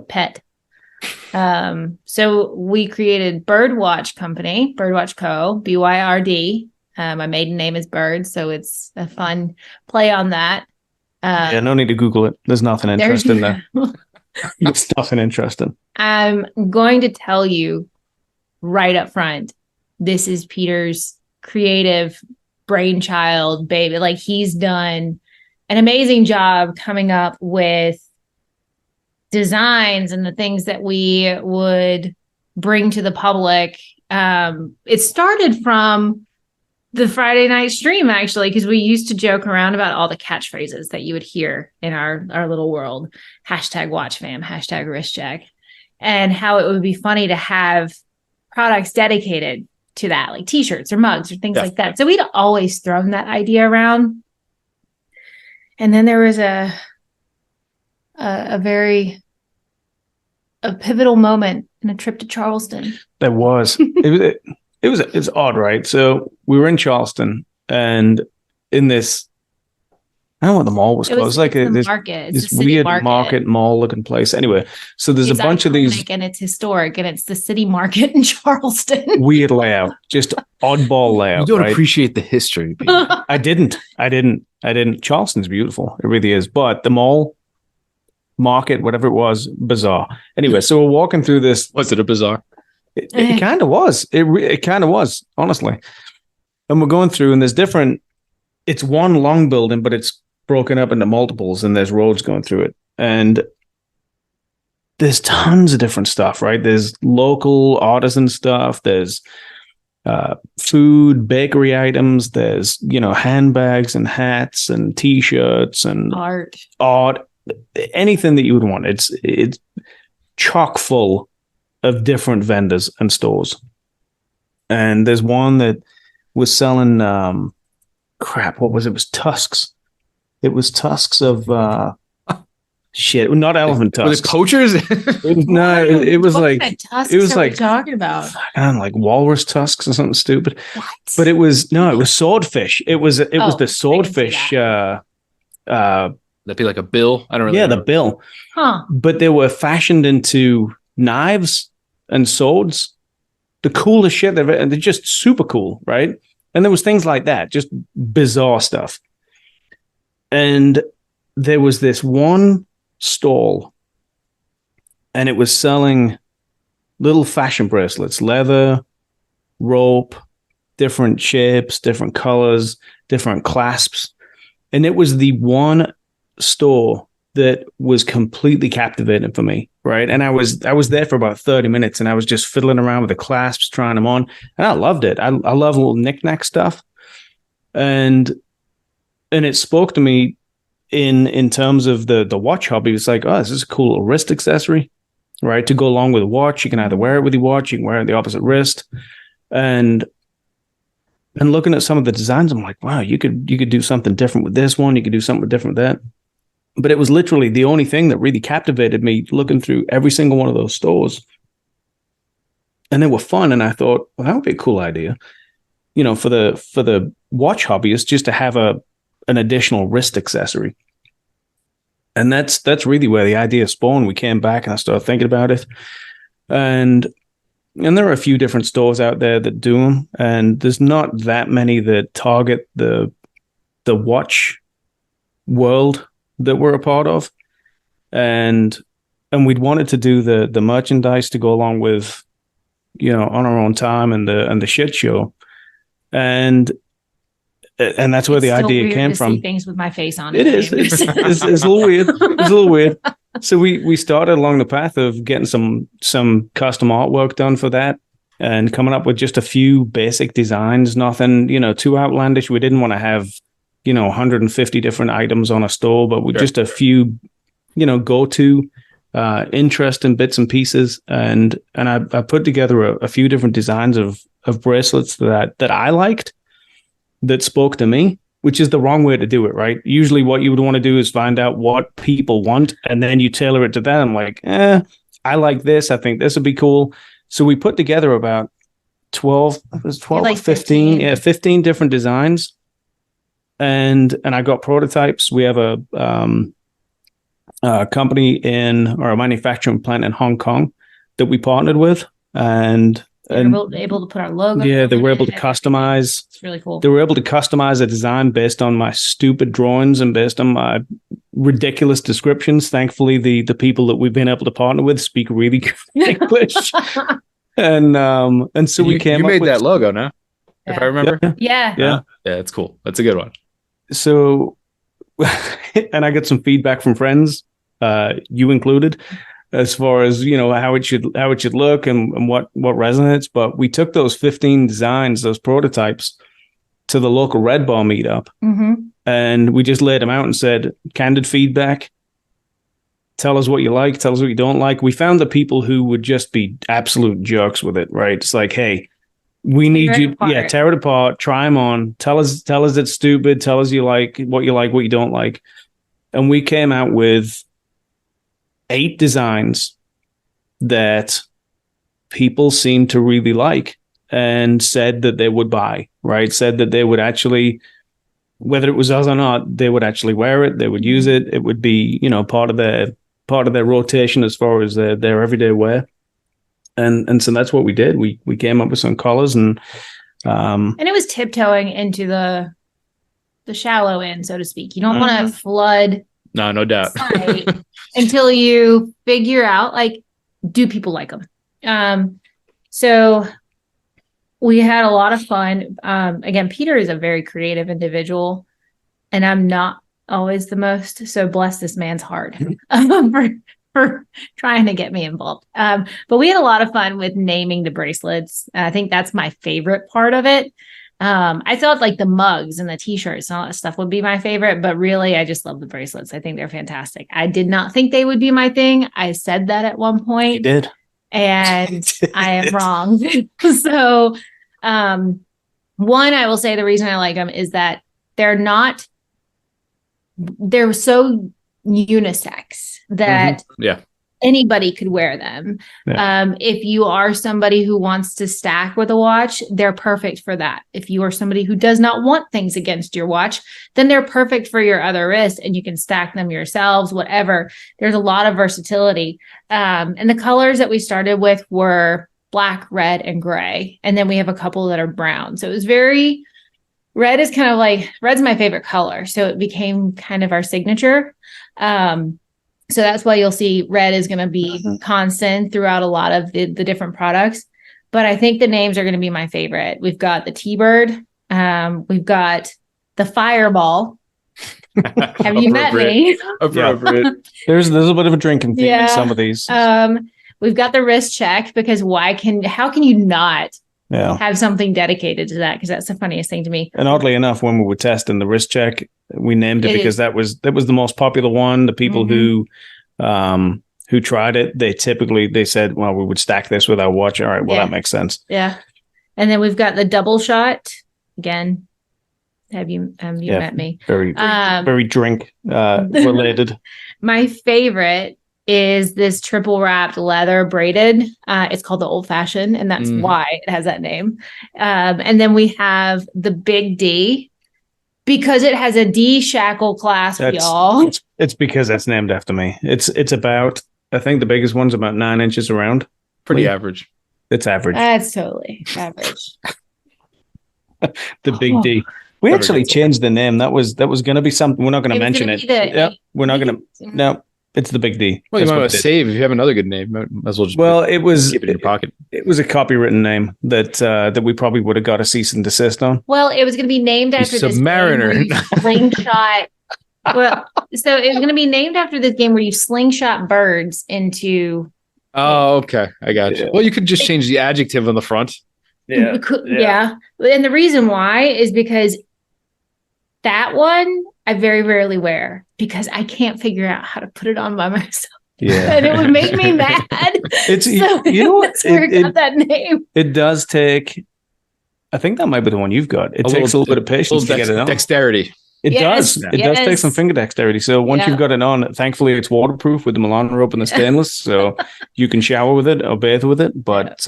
Pet. So we created Byrd Watch Company, Byrd Watch Co, Byrd. My maiden name is Byrd, so it's a fun play on that. No need to Google it. There's nothing interesting there. There's nothing interesting. I'm going to tell you right up front, this is Peter's creative brainchild, baby. Like, he's done an amazing job coming up with designs and the things that we would bring to the public. It started from the Friday night stream, actually, because we used to joke around about all the catchphrases that you would hear in our little world. #WatchFam, #wristcheck, and how it would be funny to have products dedicated to that, like t-shirts or mugs or things like that. So we'd always thrown that idea around. And then there was a pivotal moment in a trip to Charleston. There was. It was odd, right? So we were in Charleston, and in this, I don't know what the mall was called. It was like this market. This weird market mall looking place. Anyway, so there's a bunch of these, and it's historic, and it's the city market in Charleston. Weird layout, just oddball layout. You don't appreciate the history. I didn't. Charleston's beautiful. It really is. But the mall, market, whatever it was, bizarre. Anyway, so we're walking through this. Was it a bazaar? It kind of was. It kind of was, honestly. And we're going through, and there's different. It's one long building, but it's broken up into multiples, and there's roads going through it. And there's tons of different stuff, right? There's local artisan stuff. There's food, bakery items. There's, handbags and hats and T-shirts and art, anything that you would want. It's chock full of different vendors and stores. And there's one that was selling what was it? It was tusks. It was tusks of shit. Not elephant tusks. Was it poachers? It was like tusks it was like we talking about. Like walrus tusks or something stupid. What? But it was swordfish. It was the swordfish That'd be like a bill. I don't really know. the bill. Huh. But they were fashioned into knives and swords. The coolest shit and they're just super cool, right? And there was things like that, just bizarre stuff. And there was this one stall, and it was selling little fashion bracelets, leather, rope, different shapes, different colors, different clasps. And it was the one store that was completely captivating for me, right? And I was there for about 30 minutes, and I was just fiddling around with the clasps, trying them on, and I loved it. I love little knick-knack stuff. And it spoke to me in terms of the watch hobby. It's like, oh, this is a cool little wrist accessory, right? To go along with a watch. You can either wear it with your watch, you can wear it at the opposite wrist. And looking at some of the designs, I'm like, wow, you could do something different with this one. You could do something different with that. But it was literally the only thing that really captivated me, looking through every single one of those stores. And they were fun. And I thought, well, that would be a cool idea, for the watch hobbyist, just to have an additional wrist accessory. And that's really where the idea spawned. We came back and I started thinking about it. And there are a few different stores out there that do them. And there's not that many that target the watch world that we're a part of. And we'd wanted to do the merchandise to go along with, on our own time and the shit show. And that's where the idea came from. Things with my face on it. It is. It's a little weird. It's a little weird. So we started along the path of getting some custom artwork done for that, and coming up with just a few basic designs. Nothing, too outlandish. We didn't want to have 150 different items on a store, but with just a few, go-to interesting bits and pieces. And I put together a few different designs of bracelets that I liked, that spoke to me, which is the wrong way to do it, right? Usually what you would want to do is find out what people want, and then you tailor it to them. Like, I like this. I think this would be cool. So we put together about 12 or 15. Yeah, 15 different designs. And I got prototypes. We have a company or a manufacturing plant in Hong Kong that we partnered with. And able to put our logo. Yeah, they were able to customize. It's really cool. They were able to customize a design based on my stupid drawings and based on my ridiculous descriptions. Thankfully, the people that we've been able to partner with speak really good English. And so we came. You up made with that logo, no? If I remember. Yeah. Yeah, it's cool. That's a good one. So, and I got some feedback from friends, you included, as far as how it should look and what resonates. But we took those 15 designs, those prototypes, to the local Red Bar meetup, and we just laid them out and said, candid feedback. Tell us what you like. Tell us what you don't like. We found the people who would just be absolute jerks with it. Right? It's like, hey, we need you. Yeah, tear it apart. Try them on. Tell us it's stupid. Tell us what you don't like. And we came out with 8 designs that people seemed to really like and said that they would buy, right? Said that they would actually, whether it was us or not, they would actually wear it. They would use it. It would be, part of their rotation as far as their everyday wear. And so that's what we did. We came up with some colors and it was tiptoeing into the shallow end, so to speak. You don't want to flood. No doubt. Until you figure out, like, do people like them? So we had a lot of fun. Again, Peter is a very creative individual, and I'm not always the most. So bless this man's heart for trying to get me involved. But we had a lot of fun with naming the bracelets. I think that's my favorite part of it. I thought like the mugs and the t-shirts and all that stuff would be my favorite, but really I just love the bracelets. I think they're fantastic. I did not think they would be my thing. I said that at one point. You did. And I am wrong. So, one, I will say the reason I like them is that they're so unisex that anybody could wear them. Yeah. If you are somebody who wants to stack with a watch, they're perfect for that. If you are somebody who does not want things against your watch, then they're perfect for your other wrist, and you can stack them yourselves, whatever. There's a lot of versatility. And the colors that we started with were black, red, and gray. And then we have a couple that are brown. So it was red is kind of like, red's my favorite color. So it became kind of our signature. So that's why you'll see red is going to be constant throughout a lot of the different products. But I think the names are going to be my favorite. We've got the T-Bird. We've got the Fireball. Have you met me? Appropriate. Yeah. There's a bit of a drinking theme in some of these. We've got the wrist check, because how can you not Yeah. have something dedicated to that? Because that's the funniest thing to me. And oddly enough, when we were testing the wrist check, we named it because that was the most popular one. The people who tried it, they said, well, we would stack this with our watch. All right, well, that makes sense. Yeah. And then we've got the double shot. Again, have you met me? Very drink related. My favorite is this triple wrapped leather braided. It's called the Old Fashioned, and that's why it has that name. And then we have the Big D, because it has a D shackle clasp, y'all. It's because it's named after me. It's about, I think the biggest one's about 9 inches around. Pretty average. It's average. That's totally average. The Big D. We actually changed the name. That was going to be something. We're not going to mention it. We're not going to. No, it's the Big D. Well, you might want to save if you have another good name. Might as well just keep it in your pocket. It was a copywritten name that we probably would have got a cease and desist on. Well, it was going to be named after this Submariner. Slingshot. Well, so it was going to be named after this game where you slingshot birds into. Oh, okay. I got you. Well, you could just change the adjective on the front. Yeah. And the reason why is because that one I very rarely wear, because I can't figure out how to put it on by myself. Yeah. And it would make me mad. It's you know what? That's where it got that name. It does take, I think that might be the one you've got. It takes a little bit of patience to get it on. Dexterity. It does. It does take some finger dexterity. So once you've got it on, thankfully it's waterproof with the Milan rope and the stainless, so you can shower with it or bathe with it. But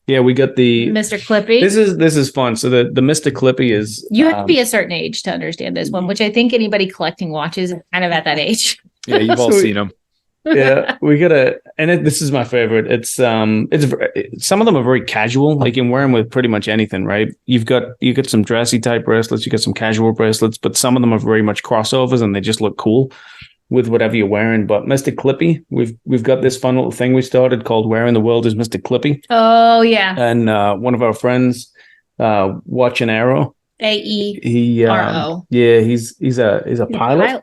we got the Mr. Clippy. This is fun. So the Mr. Clippy is, you have to be a certain age to understand this one, which I think anybody collecting watches is kind of at that age. Yeah, you've all seen them. Yeah, we got this is my favorite. It's some of them are very casual. Like you can wear them with pretty much anything, right? You got some dressy type bracelets, you got some casual bracelets, but some of them are very much crossovers and they just look cool with whatever you're wearing. But Mr. Clippy, we've got this fun little thing we started called "Where in the World is Mr. Clippy?" Oh yeah, and one of our friends, Watch an Arrow, AERO. He's a pilot.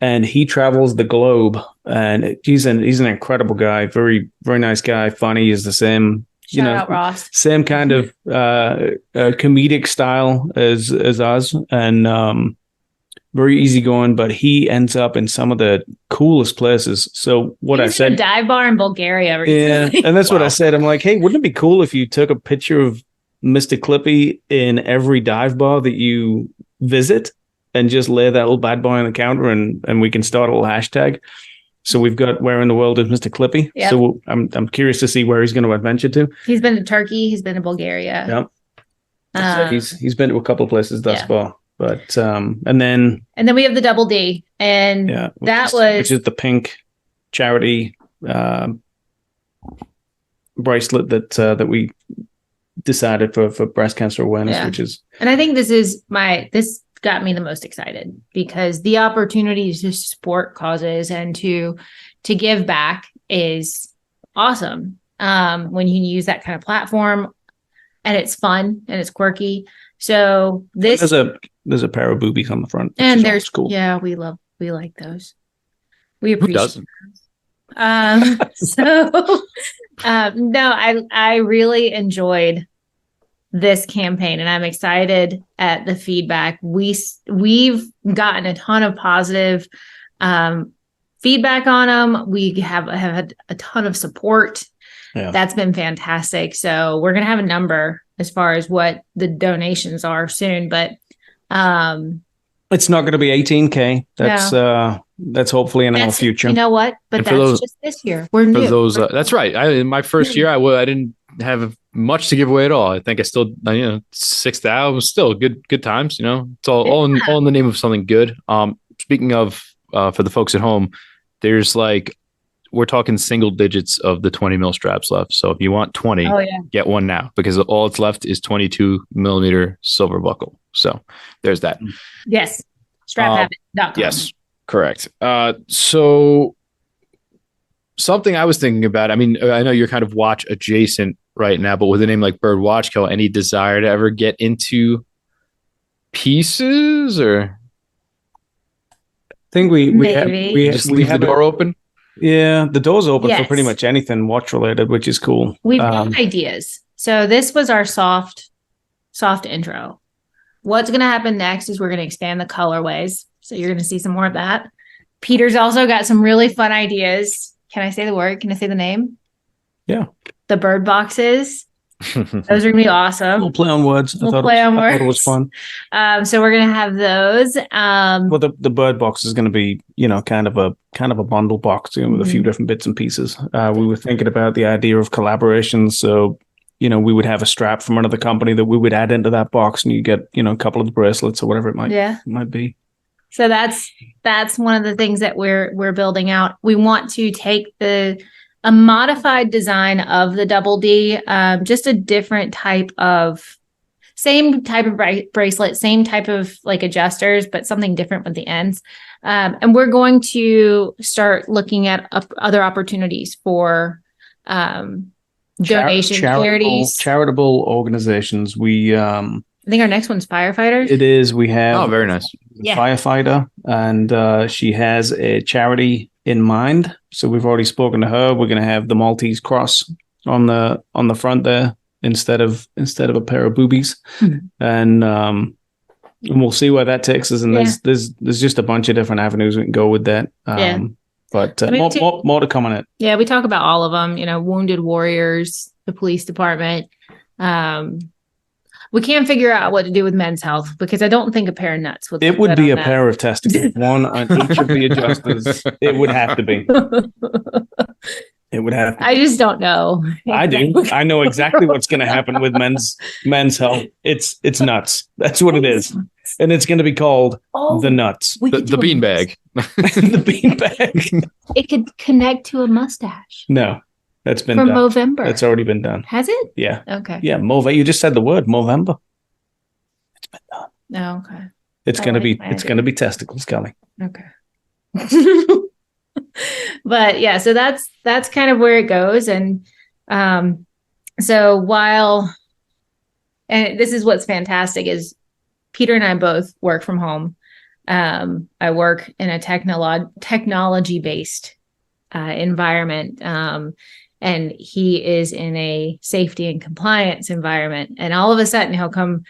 And he travels the globe, and he's an incredible guy, very very nice guy, funny. Is the same, Shout out Ross. Same kind of comedic style as us, and very easygoing. But he ends up in some of the coolest places. So what I said, a dive bar in Bulgaria recently. Yeah, and that's what I said. I'm like, hey, wouldn't it be cool if you took a picture of Mr. Clippy in every dive bar that you visit? And just lay that little bad boy on the counter, and we can start a little hashtag. So we've got "Where in the World is Mr. Clippy?" Yep. So I'm curious to see where he's going to adventure to. He's been to Turkey. He's been to Bulgaria. Yep. So he's been to a couple of places thus far. But and then we have the Double D, and which is the pink charity bracelet that we decided for breast cancer awareness, which is. And I think this got me the most excited, because the opportunity to support causes and to give back is awesome. When you use that kind of platform, and it's fun and it's quirky. So there's a pair of boobies on the front, and there's cool. Yeah, we like those. We appreciate. Who doesn't? I really enjoyed this campaign, and I'm excited at the feedback. We've gotten a ton of positive feedback on them. We have had a ton of support. Yeah. That's been fantastic. So we're going to have a number as far as what the donations are soon, but it's not going to be 18K. That's That's hopefully in our future. You know what? But And that's just this year. We're new. That's right. In my first year, I didn't have much to give away at all. I think I still, 6,000 was still good times. It's all in the name of something good. Speaking of, for the folks at home, there's we're talking single digits of the 20 mil straps left. So if you want 20, get one now, because all it's left is 22 millimeter silver buckle. So there's that. Yes. Straphabit.com. Yes, correct. So something I was thinking about, I know you're kind of watch adjacent right now, but with a name like Byrd Watch Co, any desire to ever get into pieces, or? I think we have the door open. Yeah, the door's open for pretty much anything watch related, which is cool. We've got ideas. So this was our soft intro. What's going to happen next is we're going to expand the colorways. So you're going to see some more of that. Peter's also got some really fun ideas. Can I say the word? Can I say the name? Yeah. The bird boxes. Those are going to be awesome. We'll play on words. I thought it was fun. So we're going to have those. Well, the bird box is going to be, kind of a bundle box with a few different bits and pieces. We were thinking about the idea of collaboration. So, we would have a strap from another company that we would add into that box, and you get, a couple of the bracelets or whatever it might be. So that's one of the things that we're building out. We want to take a modified design of the Double D, just a different same type of bracelet, same type of adjusters, but something different with the ends. And we're going to start looking at other opportunities for donation charities, charitable organizations. I think our next one's firefighters. It is. We have very nice firefighter, and she has a charity in mind. So we've already spoken to her. We're going to have the Maltese cross on the front there instead of a pair of boobies, and we'll see where that takes us. And there's just a bunch of different avenues we can go with that. But more to come on it. Yeah, we talk about all of them. Wounded warriors, the police department. We can't figure out what to do with men's health, because I don't think a pair of nuts would. It would be a pair of testicles, one on each of the adjusters. It would have to be. It would have to. I just don't know. I do. I know exactly what's going to happen with men's health. It's nuts. That's what it is, and it's going to be called the nuts. The bean bag. The bean bag. It could connect to a mustache. No. That's been from done. Movember. That's already been done. Has it? Yeah. Okay. Yeah, You just said the word Movember. It's been done. Oh, okay. It's gonna be testicles, Kelly. Okay. But yeah, so that's kind of where it goes, and so this is what's fantastic is Peter and I both work from home. I work in a technology based environment. And he is in a safety and compliance environment. And all of a sudden he'll come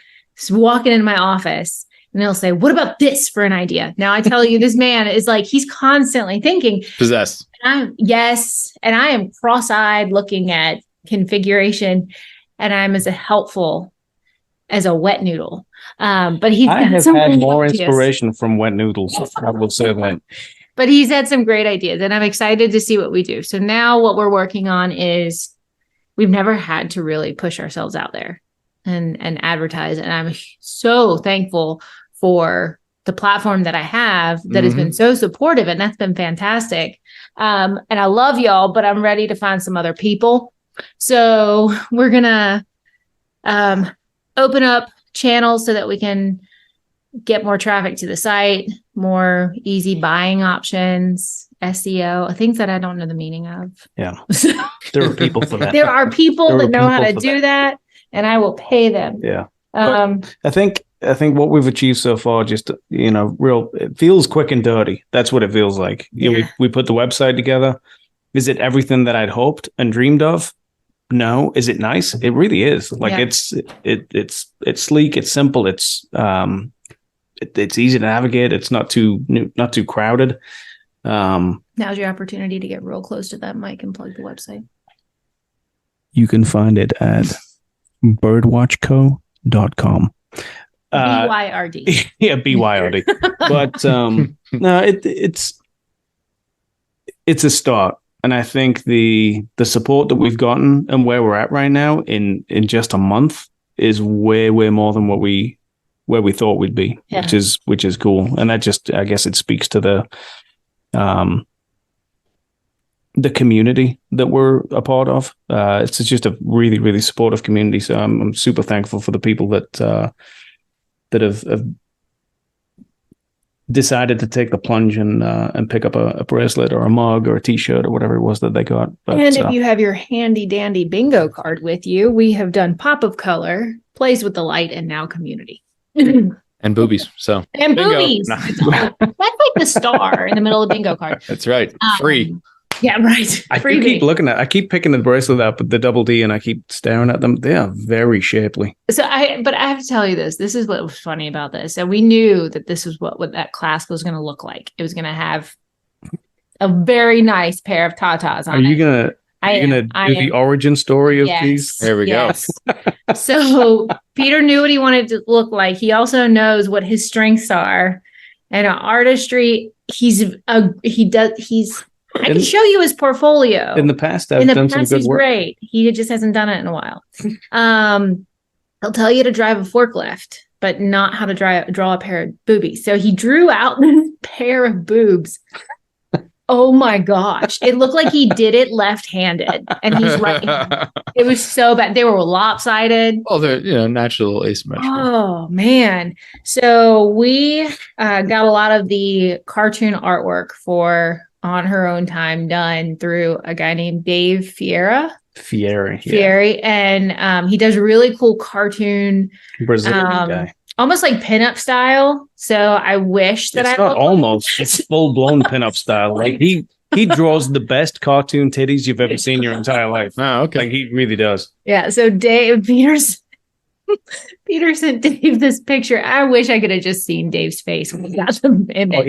walking into my office and he'll say, what about this for an idea? Now I tell you, this man is he's constantly thinking. Possessed. Yes. And I am cross-eyed looking at configuration, and I'm as helpful as a wet noodle. But I have had more inspiration from wet noodles. I will say that. But he's had some great ideas, and I'm excited to see what we do. So now what we're working on is we've never had to really push ourselves out there and advertise. And I'm so thankful for the platform that I have that has been so supportive, and that's been fantastic. And I love y'all, but I'm ready to find some other people. So we're going to open up channels so that we can get more traffic to the site, more easy buying options, SEO, things that I don't know the meaning of. Yeah. There are people for that. There are people that know how to do that, and I will pay them. Yeah. I think what we've achieved so far, just, it feels quick and dirty. That's what it feels like. We put the website together. Is it everything that I'd hoped and dreamed of? No. Is it nice? It really is. It's sleek. It's simple. It's easy to navigate. It's not too crowded. Now's your opportunity to get real close to that mic and plug the website. You can find it at birdwatchco.com. BYRD. Yeah, BYRD. But no, it's a start. And I think the support that we've gotten and where we're at right now in just a month is way more than where we thought we'd be, which is cool. And that just, I guess it speaks to the community that we're a part of. It's just a really supportive community. So I'm super thankful for the people that have decided to take the plunge and pick up a bracelet or a mug or a t-shirt or whatever it was that they got. But, and if you have your handy dandy bingo card with you, we have done Pop of Color, Plays with the Light, and now Community. And boobies. So and bingo. Boobies. No. That's like the star in the middle of the bingo card. That's right. Free. Yeah, right. I keep picking the bracelet up, the double D, and I keep staring at them. They are very shapely. But I have to tell you this. This is what was funny about this. And we knew that this was what that clasp was going to look like. It was going to have a very nice pair of tatas on it. Are you gonna do the origin story of these? There we go. So Peter knew what he wanted to look like. He also knows what his strengths are. And artistry, I can show you his portfolio. In the past, I've done some good he's work. Great. He just hasn't done it in a while. He'll tell you to drive a forklift, but not how to draw a pair of boobies. So he drew out this pair of boobs. Oh my gosh. It looked like he did it left-handed. And he's right. It was so bad. They were lopsided. Well, they're natural asymmetrical. Oh man. So we got a lot of the cartoon artwork for On Her Own Time done through a guy named Dave Fieri. And he does really cool cartoon Brazilian guy. Almost like pinup style. So I wish that it's not almost it's full-blown pinup style. Like he draws the best cartoon titties you've ever seen in your entire life. Oh, okay. Like he really does. Yeah. So Peter sent Dave this picture. I wish I could have just seen Dave's face when he got the image. Oh,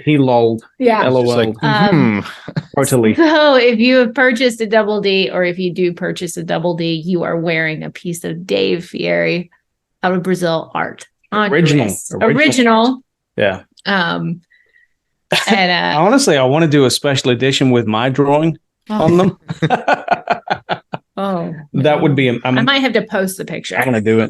he lolled. Yeah. LOL. Heartily. So if you have purchased a double D, or if you do purchase a double D, you are wearing a piece of Dave Fieri out of Brazil art. Original. Yeah. And honestly, I want to do a special edition with my drawing on them. That would be. I might have to post the picture. I'm going to do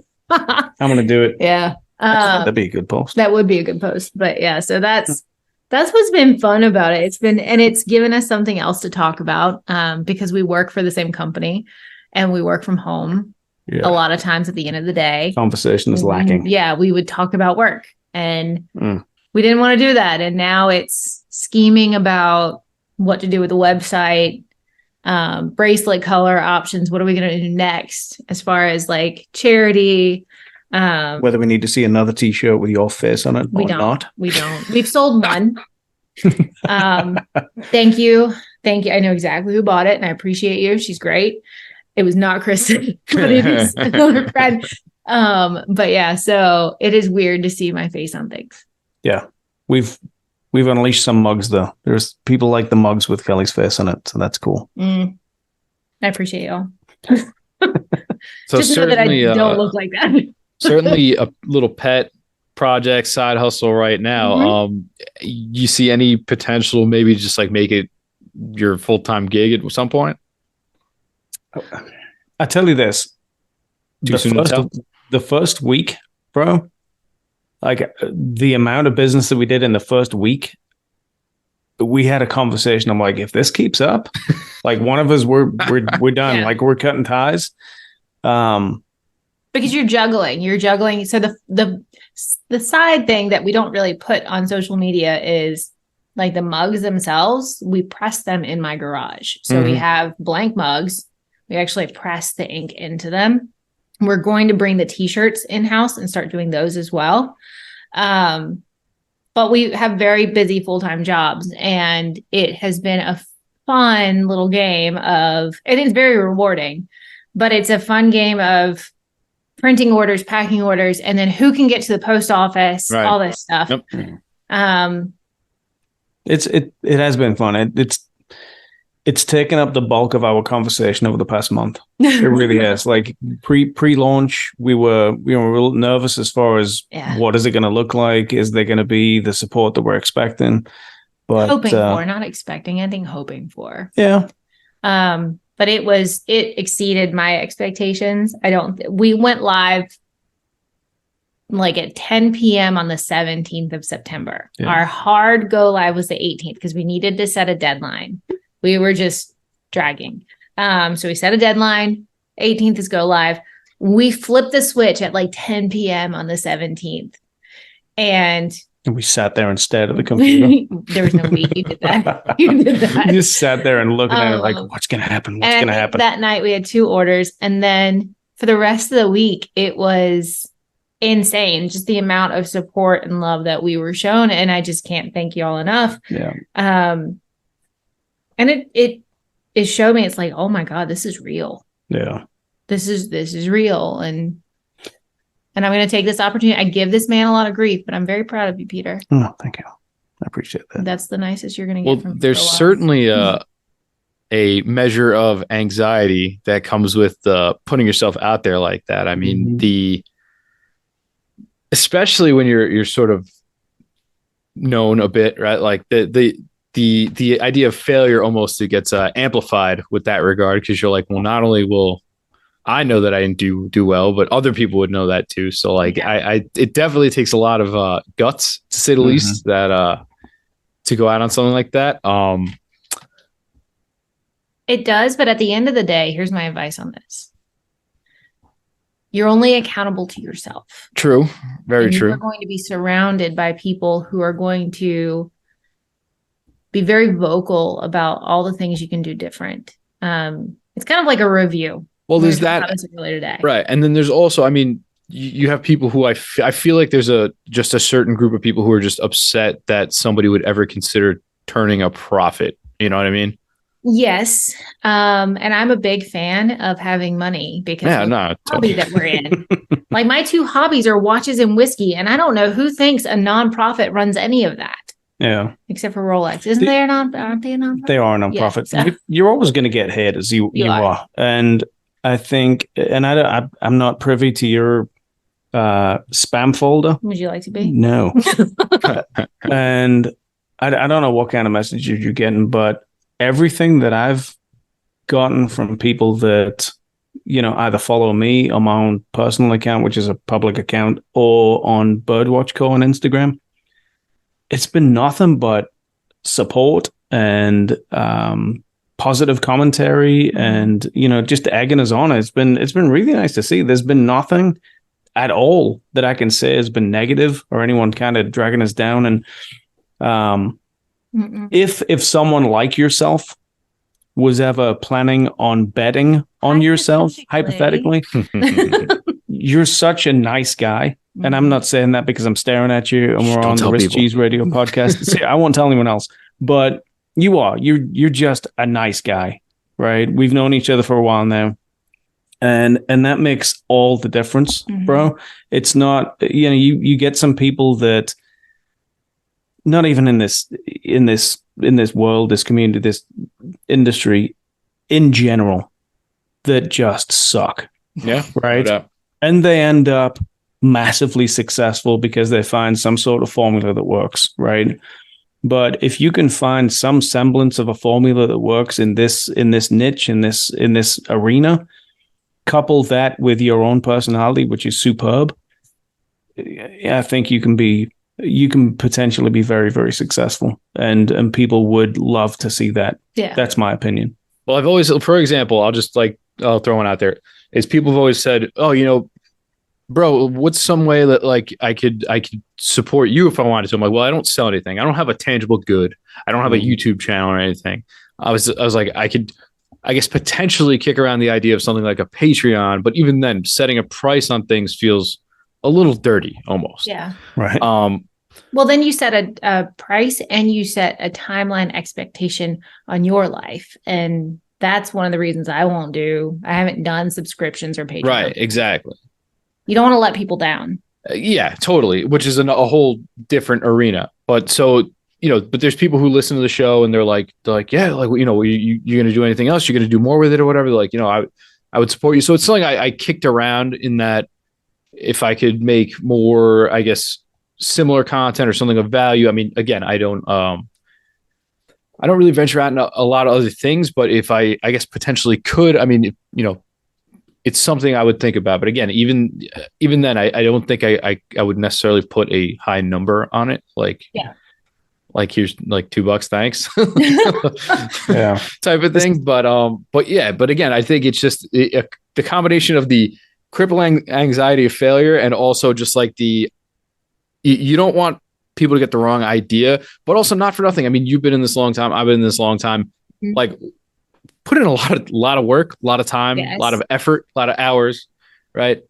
it. Yeah. That'd be a good post. That would be a good post. But yeah, so that's what's been fun about it. It's given us something else to talk about because we work for the same company and we work from home. Yeah. A lot of times at the end of the day, conversation is lacking. Yeah, we would talk about work and we didn't want to do that. And now it's scheming about what to do with the website, bracelet color options. What are we going to do next as far as like charity? Whether we need to see another t-shirt with your face on it or not. We don't. We've sold one. Thank you. I know exactly who bought it and I appreciate you. She's great. It was not Kristen, but it is another friend. But yeah, so it is weird to see my face on things. Yeah. We've unleashed some mugs though. There's people like the mugs with Kelly's face on it, so that's cool. I appreciate y'all. So just know that I don't look like that. Certainly a little pet project, side hustle right now. You see any potential maybe just like make it your full-time gig at some point? I tell you this, the first week, bro, like the amount of business that we did in the first week, we had a conversation. I'm like, if this keeps up, like one of us, we're done. Yeah. Like we're cutting ties. Because you're juggling. So the side thing that we don't really put on social media is like the mugs themselves. We press them in my garage. So we have blank mugs. We actually press the ink into them. We're going to bring the t-shirts in-house and start doing those as well. But we have very busy full-time jobs and it has been a fun little game and it's very rewarding, but it's a fun game of printing orders, packing orders, and then who can get to the post office, right. All this stuff. Yep. It has been fun. It's taken up the bulk of our conversation over the past month. It really has. Like pre-launch, we were a little nervous as far as what is it going to look like? Is there going to be the support that we're expecting? But hoping for, not expecting anything, hoping for. Yeah. But it exceeded my expectations. We went live like at 10 p.m. on the 17th of September. Yeah. Our hard go live was the 18th because we needed to set a deadline. We were just dragging. So we set a deadline. 18th is go live. We flipped the switch at like 10 p.m. on the 17th. And we sat there and stared at the computer. There was no we. You did that. You did that. You just sat there and looking at it like, what's going to happen? What's going to happen? That night we had 2 orders. And then for the rest of the week, it was insane. Just the amount of support and love that we were shown. And I just can't thank you all enough. Yeah. And it showed me, it's like, oh my God, this is real. Yeah. This is real. And I'm going to take this opportunity. I give this man a lot of grief, but I'm very proud of you, Peter. Oh, thank you. I appreciate that. That's the nicest you're going to get from. There's certainly a measure of anxiety that comes with putting yourself out there like that. I mean, especially when you're sort of known a bit, right? Like the idea of failure almost gets amplified with that regard, because you're like, well, not only will I know that I didn't do well, but other people would know that too. So like, it definitely takes a lot of guts, to say the least, that to go out on something like that. It does, but at the end of the day, here's my advice on this. You're only accountable to yourself. True. Very true. You're going to be surrounded by people who are going to be very vocal about all the things you can do different. It's kind of like a review. Well, there's that today. Right. And then there's also, I mean, you have people who I feel like there's just a certain group of people who are just upset that somebody would ever consider turning a profit. You know what I mean? Yes. And I'm a big fan of having money because of the hobby that we're in. Like my 2 hobbies are watches and whiskey. And I don't know who thinks a nonprofit runs any of that. Yeah. Except for Rolex. Aren't they a nonprofit? They are a nonprofit. Yeah, so. You're always going to get hit as you are. And I think, and I'm not privy to your spam folder. Would you like to be? No. And I don't know what kind of messages you're getting, but everything that I've gotten from people that, either follow me on my own personal account, which is a public account, or on Byrd Watch Co on Instagram, it's been nothing but support and positive commentary and, just egging us on. It's been really nice to see. There's been nothing at all that I can say has been negative or anyone kind of dragging us down. And if someone like yourself was ever planning on betting on yourself, hypothetically, you're such a nice guy. And I'm not saying that because I'm staring at you and we're on the Wrist Cheese Radio podcast. See, I won't tell anyone else, but you are. You're just a nice guy, right? We've known each other for a while now. And that makes all the difference, bro. It's not, you get some people that not even in this world, this community, this industry in general, that just suck. Yeah. Right. And they end up massively successful because they find some sort of formula that works. Right. But if you can find some semblance of a formula that works in this niche, in this arena, couple that with your own personality, which is superb, I think you can potentially be very, very successful, and people would love to see that. Yeah. That's my opinion. Well, I've always, for example, I'll throw one out there, is people have always said, oh, bro, what's some way that like I could support you if I wanted to? I'm like, well, I don't sell anything. I don't have a tangible good. I don't have a YouTube channel or anything. I was like, I could, I guess, potentially kick around the idea of something like a Patreon, but even then, setting a price on things feels a little dirty almost. Yeah. Right. Well, then you set a price and you set a timeline expectation on your life. And that's one of the reasons I haven't done subscriptions or Patreon. Right. Exactly. You don't want to let people down. Yeah, totally. Which is a whole different arena. But so, but there's people who listen to the show and they're like, yeah, like, you're going to do anything else? You're going to do more with it or whatever. They're like, I would support you. So it's something I kicked around in that if I could make more, I guess, similar content or something of value. I mean, again, I don't I don't really venture out into a lot of other things, but if I guess potentially could, I mean, it's something I would think about. But again, even then, I don't think I would necessarily put a high number on it. Like here's like $2, thanks. Yeah. Type of thing. But yeah, but again, I think it's just the combination of the crippling anxiety of failure and also just like you don't want people to get the wrong idea, but also not for nothing. I mean, you've been in this long time. I've been in this long time. Mm-hmm. Like put in a lot of work, a lot of time, a lot of effort, a lot of hours, right?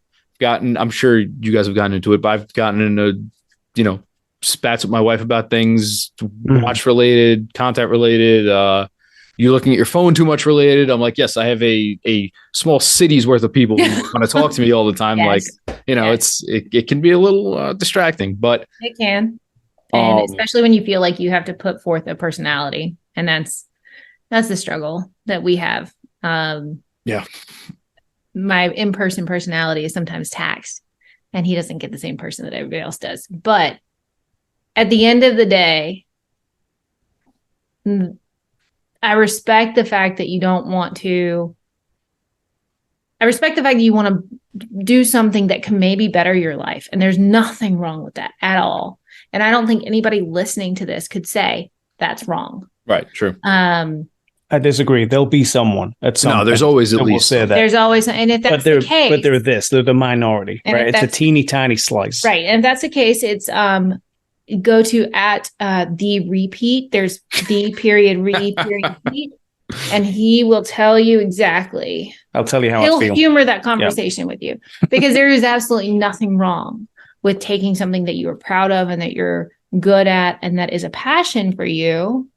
I'm sure you guys have gotten into it, but I've gotten into, spats with my wife about things, watch related, content related, you looking at your phone too much related. I'm like, yes, I have a small city's worth of people who want to talk to me all the time. Yes. Like, it can be a little distracting, but it can. And especially when you feel like you have to put forth a personality, and that's the struggle that we have. Yeah. My in-person personality is sometimes taxed, and he doesn't get the same person that everybody else does. But at the end of the day, I respect the fact that you don't want to. I respect the fact that you want to do something that can maybe better your life. And there's nothing wrong with that at all. And I don't think anybody listening to this could say that's wrong. Right. True. I disagree. There'll be someone at some point. No, there's always at least say that. There's always, and if that's the case, but they're the minority, and right? It's a teeny tiny slice, right? And if that's the case, it's go to at the repeat. There's the period repeat, and he will tell you exactly. I'll tell you how he'll I feel. Humor that conversation with you, because there is absolutely nothing wrong with taking something that you are proud of and that you're good at and that is a passion for you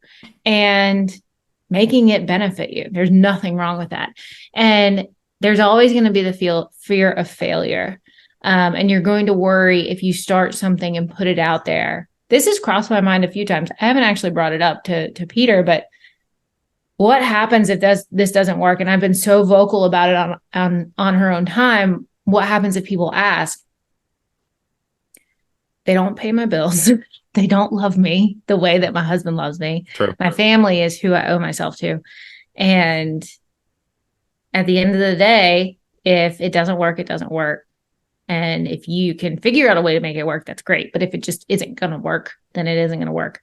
and making it benefit you. There's nothing wrong with that. And there's always going to be the fear of failure. And you're going to worry if you start something and put it out there. This has crossed my mind a few times. I haven't actually brought it up to Peter, but what happens if this doesn't work? And I've been so vocal about it on her own time. What happens if people ask? They don't pay my bills. They don't love me the way that my husband loves me. True. My family is who I owe myself to. And at the end of the day, if it doesn't work, it doesn't work. And if you can figure out a way to make it work, that's great. But if it just isn't going to work, then it isn't going to work.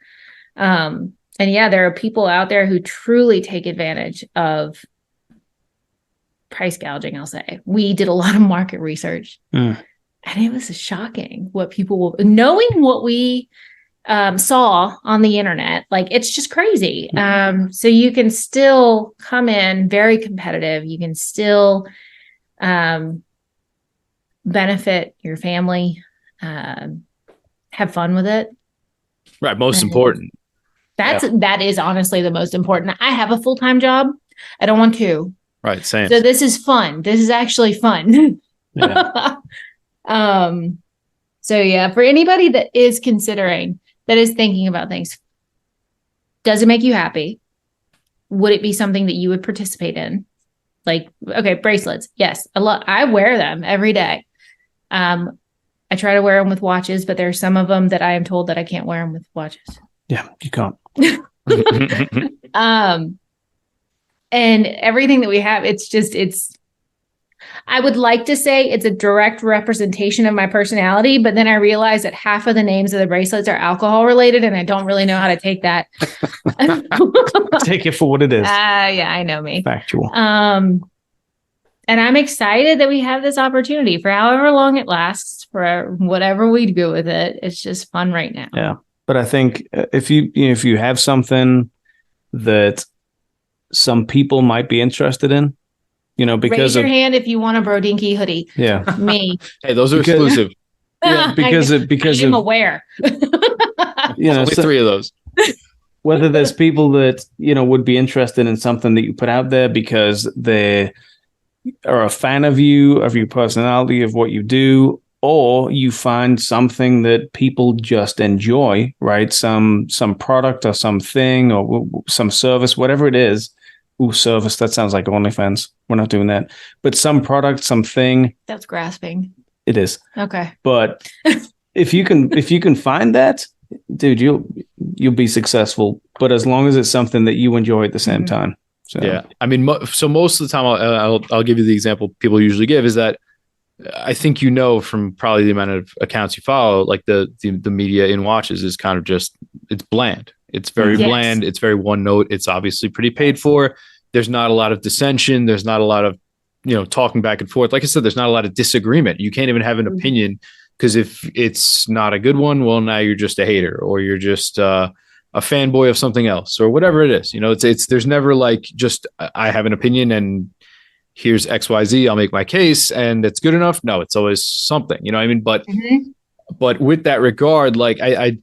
And yeah, there are people out there who truly take advantage of price gouging, I'll say. We did a lot of market research. And it was shocking what people will, knowing what we saw on the internet, like it's just crazy. So you can still come in very competitive. You can still benefit your family, have fun with it. Right. Most important. That is honestly the most important. I have a full-time job. I don't want to. Right. Same. So this is fun. This is actually fun. Yeah. So yeah, for anybody that is considering, that is thinking about things, does it make you happy? Would it be something that you would participate in? Like, okay, bracelets. Yes. I wear them every day. I try to wear them with watches, but there are some of them that I am told that I can't wear them with watches. Yeah, you can't. And everything that we have, I would like to say it's a direct representation of my personality, but then I realize that half of the names of the bracelets are alcohol related, and I don't really know how to take that. Take it for what it is. Yeah, I know me. Factual. And I'm excited that we have this opportunity for however long it lasts, for whatever we do with it. It's just fun right now. Yeah. But I think if you have something that some people might be interested in, because raise your hand if you want a Byrdinkee hoodie. Yeah. Me. Hey, those are exclusive. Yeah, because I'm aware. Only 3 of those. Whether there's people that, would be interested in something that you put out there because they are a fan of your personality, of what you do, or you find something that people just enjoy, right? Some product or something or some service, whatever it is. Ooh, service, that sounds like OnlyFans. We're not doing that. But some product, something. That's grasping. It is. Okay. But if you can find that, dude, you'll be successful, but as long as it's something that you enjoy at the same time. So. Yeah, I mean, so most of the time, I'll give you the example people usually give is that I think from probably the amount of accounts you follow, like the media in watches is kind of just, it's bland. It's very bland. It's very one note. It's obviously pretty paid for. There's not a lot of dissension. There's not a lot of, talking back and forth. Like I said, there's not a lot of disagreement. You can't even have an opinion, because if it's not a good one, well, now you're just a hater, or you're just a fanboy of something else, or whatever it is. It's there's never like just I have an opinion and here's XYZ, I'll make my case and it's good enough. No, it's always something, you know what I mean? But but with that regard, like I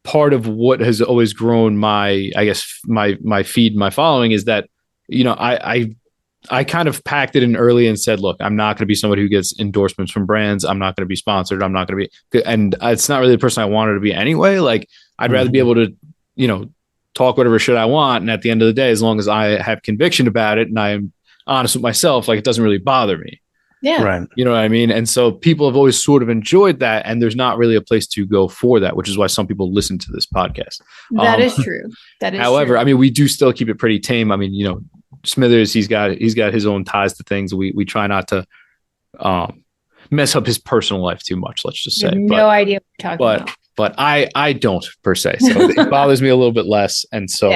part of what has always grown my feed, my following, is that, I kind of packed it in early and said, look, I'm not going to be somebody who gets endorsements from brands. I'm not going to be sponsored. I'm not going to be, and it's not really the person I wanted to be anyway. Like I'd rather be able to, talk whatever shit I want. And at the end of the day, as long as I have conviction about it and I'm honest with myself, like it doesn't really bother me. Yeah. Right. You know what I mean? And so people have always sort of enjoyed that. And there's not really a place to go for that, which is why some people listen to this podcast. That is true. That is however, true. I mean, we do still keep it pretty tame. I mean, Smithers, he's got his own ties to things. We try not to mess up his personal life too much, let's just say. No idea what you're talking about. But I don't per se. So it bothers me a little bit less. And so,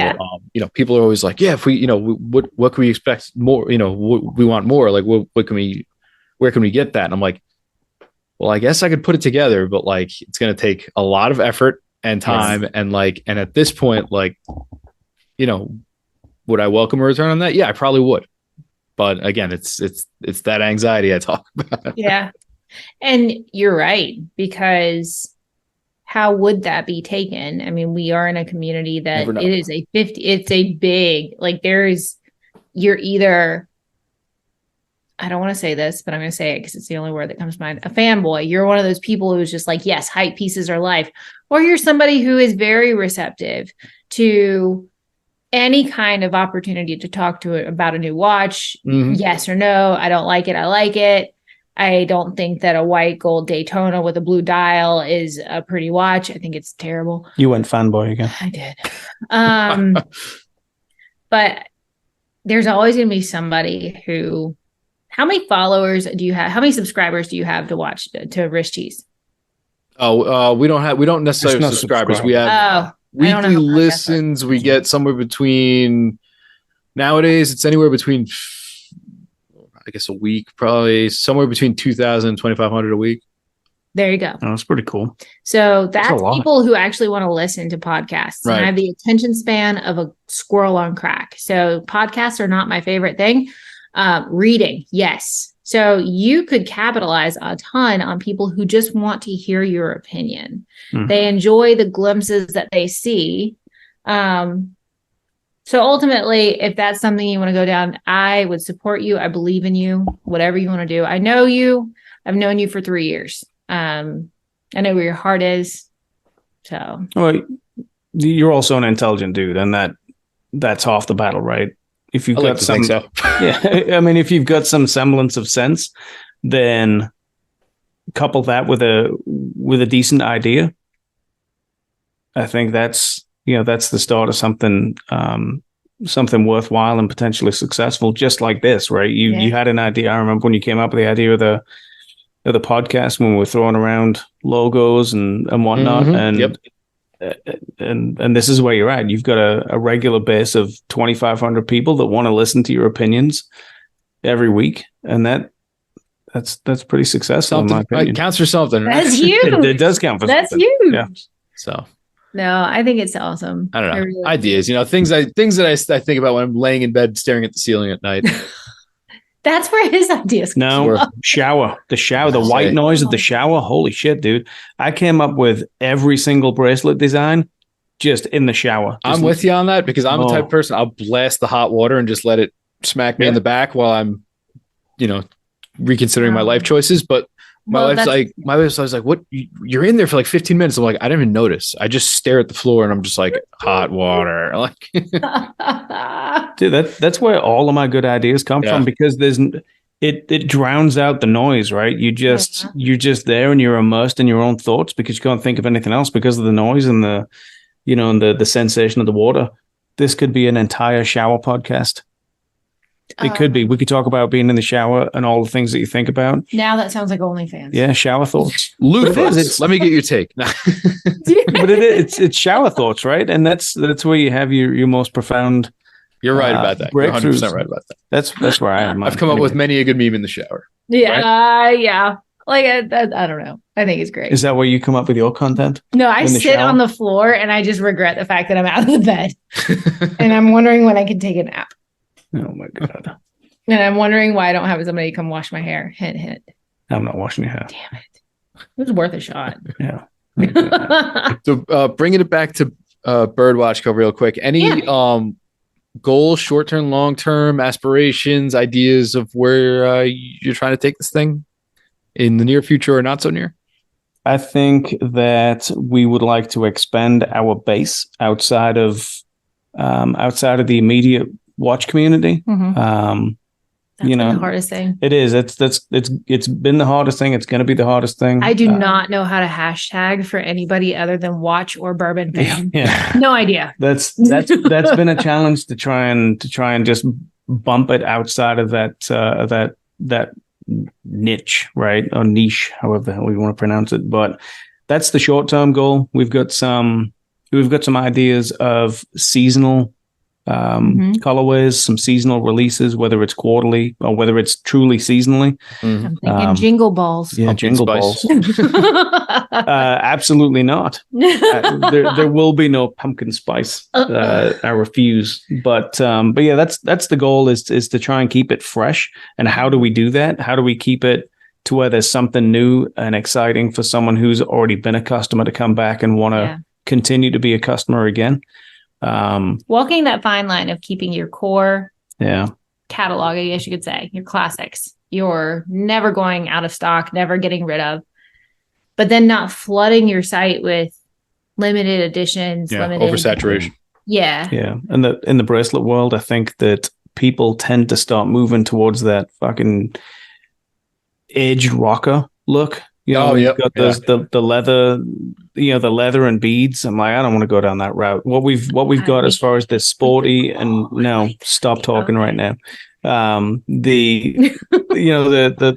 people are always like, yeah, if we, what can we expect more? We want more. Like, where can we get that? And I'm like, well, I guess I could put it together, but like, it's going to take a lot of effort and time. And and at this point, like, would I welcome a return on that? Yeah, I probably would. But again, it's that anxiety I talk about. Yeah. And you're right, because how would that be taken? I mean, we are in a community that it is it's a big, like you're either, I don't want to say this, but I'm going to say it because it's the only word that comes to mind. A fanboy. You're one of those people who's just like, yes, hype pieces are life. Or you're somebody who is very receptive to any kind of opportunity to talk to it about a new watch. Yes or no. I don't like it. I like it. I don't think that a white gold Daytona with a blue dial is a pretty watch. I think it's terrible. You went fanboy again. I did. But there's always going to be somebody who, how many followers do you have? How many subscribers do you have to Wrist Cheese? Oh, we don't necessarily have subscribers. We have weekly listens. We get somewhere between, nowadays it's anywhere between, I guess a week, probably somewhere between 2,000 and 2,500 a week. There you go. Oh, that's pretty cool. So that's people who actually want to listen to podcasts. Right. And I have the attention span of a squirrel on crack. So podcasts are not my favorite thing. Reading, yes. So you could capitalize a ton on people who just want to hear your opinion. They enjoy the glimpses that they see. So ultimately, if that's something you want to go down, I would support you. I believe in you, whatever you want to do. I know you. I've known you for 3 years. I know where your heart is. So, well, you're also an intelligent dude, and that's half the battle, right? If you've got some, I mean, if you've got some semblance of sense, then couple that with a decent idea. I think that's the start of something worthwhile and potentially successful, just like this, right? You had an idea. I remember when you came up with the idea of the podcast, when we were throwing around logos and whatnot, and this is where you're at. You've got a regular base of 2,500 people that want to listen to your opinions every week, and that's pretty successful in my opinion. It counts for something. Right? That's huge. It does count for something. That's huge. Yeah. So. No, I think it's awesome. I don't know. Really ideas, things that I think about when I'm laying in bed staring at the ceiling at night. That's where his ideas come from. The white noise of the shower. Holy shit, dude. I came up with every single bracelet design just in the shower. I'm with you on that because I'm the type of person, I'll blast the hot water and just let it smack me in the back while I'm, reconsidering my life choices. But my wife's like, what? You're in there for like 15 minutes. I'm like, I didn't even notice. I just stare at the floor and I'm just like, hot water. Like, dude, that's where all of my good ideas come from, because it drowns out the noise, right? You're just there and you're immersed in your own thoughts because you can't think of anything else because of the noise and the sensation of the water. This could be an entire shower podcast. It could be. We could talk about being in the shower and all the things that you think about. Now that sounds like OnlyFans. Yeah, shower thoughts. Loofahs. Let me get your take. But it's shower thoughts, right? And that's where you have your most profound. You're right about that. You're 100% right about that. That's where I am. I've come up with many a good meme in the shower. Yeah, right? Yeah. Like I don't know. I think it's great. Is that where you come up with your content? No, I sit on the floor and I just regret the fact that I'm out of the bed, and I'm wondering when I can take a nap. Oh my god! And I'm wondering why I don't have somebody come wash my hair. Hint, hint. I'm not washing your hair. Damn it! It was worth a shot. Yeah. So bringing it back to Byrd Watch Co real quick. Any goals, short term, long term, aspirations, ideas of where you're trying to take this thing in the near future or not so near? I think that we would like to expand our base outside of the immediate watch community. Mm-hmm. That's the hardest thing. It is. It's been the hardest thing. It's going to be the hardest thing. I do not know how to hashtag for anybody other than watch or bourbon fan. Yeah. No idea. That's been a challenge to try and just bump it outside of that niche, right? Or niche, however the hell we want to pronounce it. But that's the short-term goal. We've got some ideas of seasonal colorways, some seasonal releases, whether it's quarterly or whether it's truly seasonally. I'm thinking jingle balls. Yeah, jingle balls. Absolutely not. There will be no pumpkin spice. I refuse. But yeah, that's the goal is to try and keep it fresh. And how do we do that? How do we keep it to where there's something new and exciting for someone who's already been a customer to come back and want to continue to be a customer again? Walking that fine line of keeping your core catalog, I guess you could say, your classics, you're never going out of stock, never getting rid of, but then not flooding your site with limited editions, oversaturation. Yeah. And in the bracelet world, I think that people tend to start moving towards that fucking edged rocker look. You've got those the leather, the leather and beads. I'm like, I don't want to go down that route. What we've got as far as this sporty and stop talking right now. The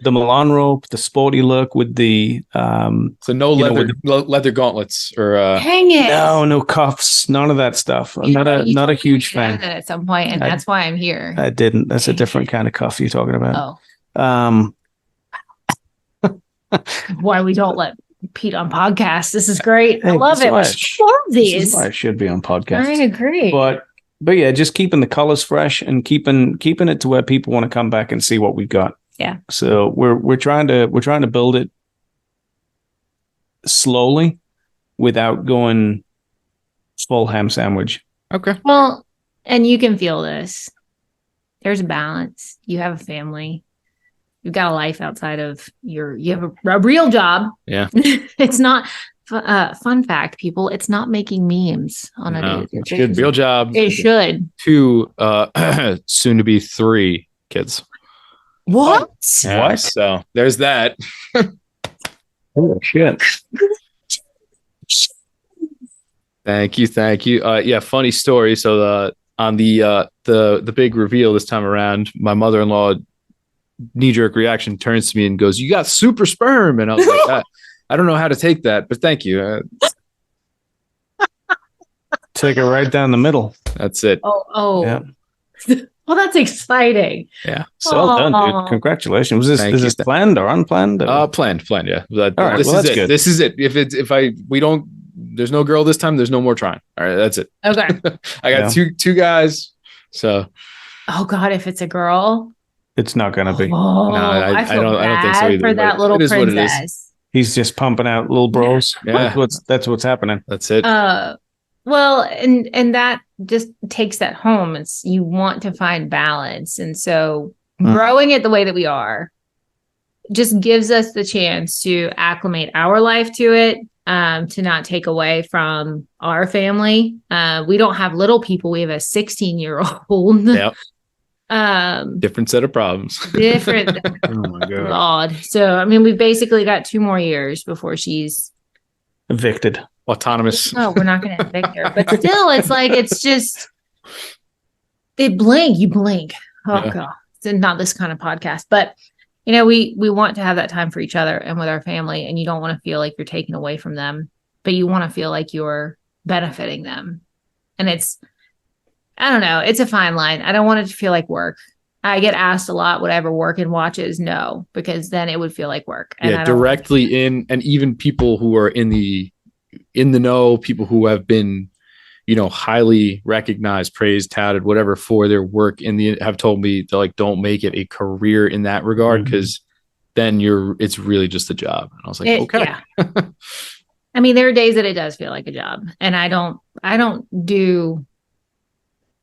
Milan rope, the sporty look with the so no leather gauntlets or hang it. No cuffs, none of that stuff. I'm not a huge fan. At some point, and that's why I'm here. I didn't. That's a different kind of cuff you're talking about. Oh. Why we don't let Pete on podcasts. This is great. I love it. More of these. This is why I should be on podcasts. I agree. But yeah, just keeping the colors fresh and keeping it to where people want to come back and see what we've got. Yeah. So we're trying to build it slowly without going full ham sandwich. Okay. Well, and you can feel this. There's a balance. You have a family. You've got a life outside of you have a real job. Yeah. It's not, fun fact, people, it's not making memes on a day. It's a good real job. It should. 2, soon to be 3 kids. What? Yeah, what? So there's that. Oh, shit. Thank you. Yeah, funny story. So on the big reveal this time around, my mother-in-law knee-jerk reaction turns to me and goes, "You got super sperm." And I was like, I don't know how to take that, but thank you. Take it right down the middle. That's it. Oh. Yeah. Well, that's exciting. Yeah. So well done, dude. Congratulations. Was this planned or unplanned? Planned, yeah. All right, this is it. Good. This is it. There's no girl this time, there's no more trying. All right, that's it. Okay. I got two guys. So oh God, if it's a girl. It's not going to be. Oh, no, I don't think so either. For that little princess. He's just pumping out little bros. Yeah. That's what's happening. That's it. Well, and that just takes that home. It's you want to find balance. And so growing it the way that we are just gives us the chance to acclimate our life to it, to not take away from our family. We don't have little people. We have a 16-year-old. Yep. Different set of problems. Different. Oh my God. Lord. So, I mean, we've basically got 2 more years before she's Evicted. Autonomous. No, we're not going to evict her. But still, it's like, it's just, you blink. Oh, Yeah. God. It's not this kind of podcast. But, we want to have that time for each other and with our family. And you don't want to feel like you're taken away from them, but you want to feel like you're benefiting them. And I don't know. It's a fine line. I don't want it to feel like work. I get asked a lot, whatever work and watch is. No, because then it would feel like work. And directly in, and even people who are in the know, people who have been, highly recognized, praised, touted, whatever for their work have told me to like, don't make it a career in that regard. Because then it's really just a job. And I was like, okay. Yeah. I mean, there are days that it does feel like a job, and I don't do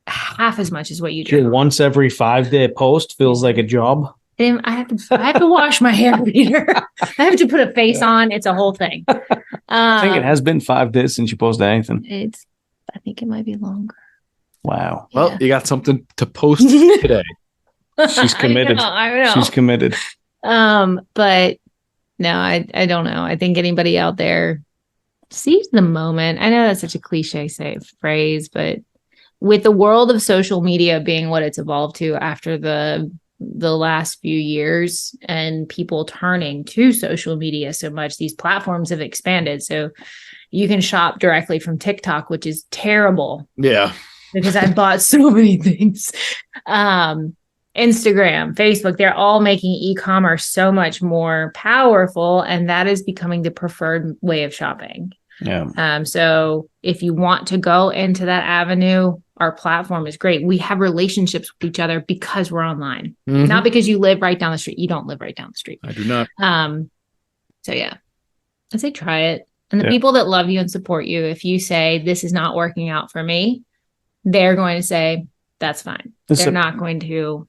half as much as what you do. Your once every 5-day post feels like a job. And I have to wash my hair, Peter. I have to put a face on. It's a whole thing. I think it has been 5 days since you posted anything. I think it might be longer. Wow. Well, you got something to post today. She's committed. I know. She's committed. But no, I don't know. I think anybody out there seize the moment. I know that's such a cliche phrase, but with the world of social media being what it's evolved to after the last few years and people turning to social media so much, these platforms have expanded. So you can shop directly from TikTok, which is terrible. Yeah. Because I bought so many things. Instagram, Facebook, they're all making e-commerce so much more powerful. And that is becoming the preferred way of shopping. Yeah. So if you want to go into that avenue, our platform is great. We have relationships with each other because we're online, not because you live right down the street. You don't live right down the street. I do not. So yeah, I say try it. And the people that love you and support you, if you say this is not working out for me, they're going to say that's fine. They're not going to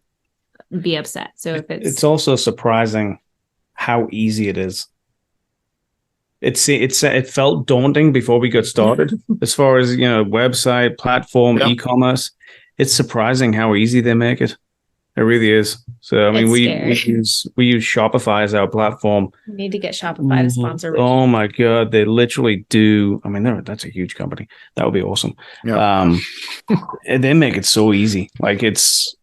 be upset. So if it's also surprising how easy it is. It felt daunting before we got started as far as, website, platform, e-commerce. It's surprising how easy they make it. It really is. So, I mean, we use Shopify as our platform. We need to get Shopify to sponsor. Oh my God. They literally do. I mean, that's a huge company. That would be awesome. Yeah. And they make it so easy. Like if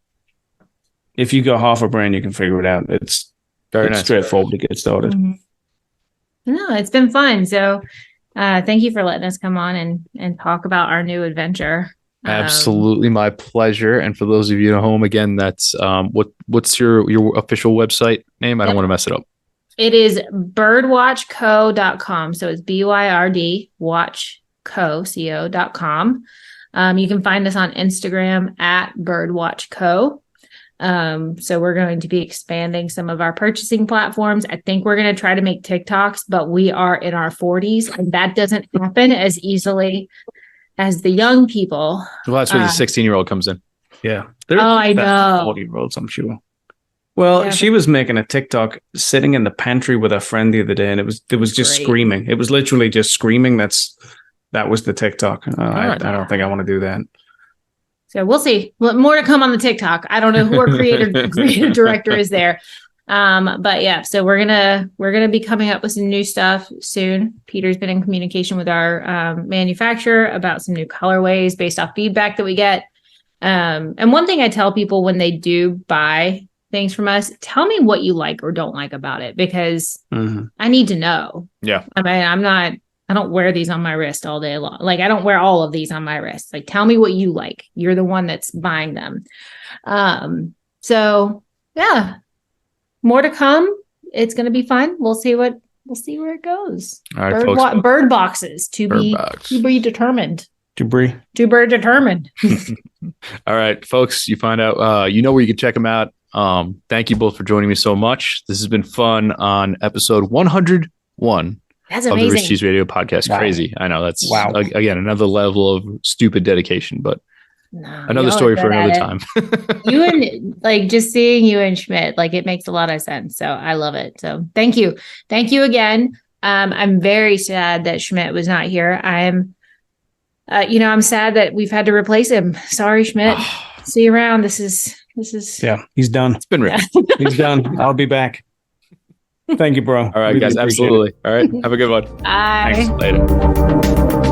you got half a brain, you can figure it out. It's very straightforward to get started. No, it's been fun. So thank you for letting us come on and talk about our new adventure. Absolutely, my pleasure. And for those of you at home, again, that's what's your official website name? I don't want to mess it up. It is birdwatchco.com. So it's BYRD watchco.com. You can find us on Instagram at Byrd Watch Co. So we're going to be expanding some of our purchasing platforms. I think we're going to try to make TikToks, but we are in our 40s and that doesn't happen as easily as the young people. Well, that's where the 16-year-old comes in. Yeah. I know. 40-year-olds, I'm sure. Well, she was making a TikTok sitting in the pantry with her friend the other day, and it was just screaming. It was literally just screaming. That was the TikTok. I don't think I want to do that. So we'll see. More to come on the TikTok. I don't know who our creative director is there. But yeah, so we're gonna be coming up with some new stuff soon. Peter's been in communication with our manufacturer about some new colorways based off feedback that we get. And one thing I tell people when they do buy things from us, tell me what you like or don't like about it, because I need to know. Yeah. I mean, I don't wear these on my wrist all day long. Like I don't wear all of these on my wrist. Like tell me what you like. You're the one that's buying them. So yeah. More to come. It's going to be fun. We'll see where it goes. All right, folks. Bird boxes to be determined. To be determined. All right, folks. You find out. You know where you can check them out. Thank you both for joining me so much. This has been fun on episode 101. That's amazing. Of the Rich Cheese Radio podcast. Wow. Crazy. I know that's again another level of stupid dedication, but. No, another story for another time. You and just seeing you and Schmidt, it makes a lot of sense. So I love it. So thank you again. I'm very sad that Schmidt was not here. I'm sad that we've had to replace him. Sorry, Schmidt. See you around. This is This is Yeah, he's done. It's been real. He's done. I'll be back. Thank you, bro. All right, Really guys. appreciate it. Absolutely. All right. Have a good one. Bye. Thanks. Later.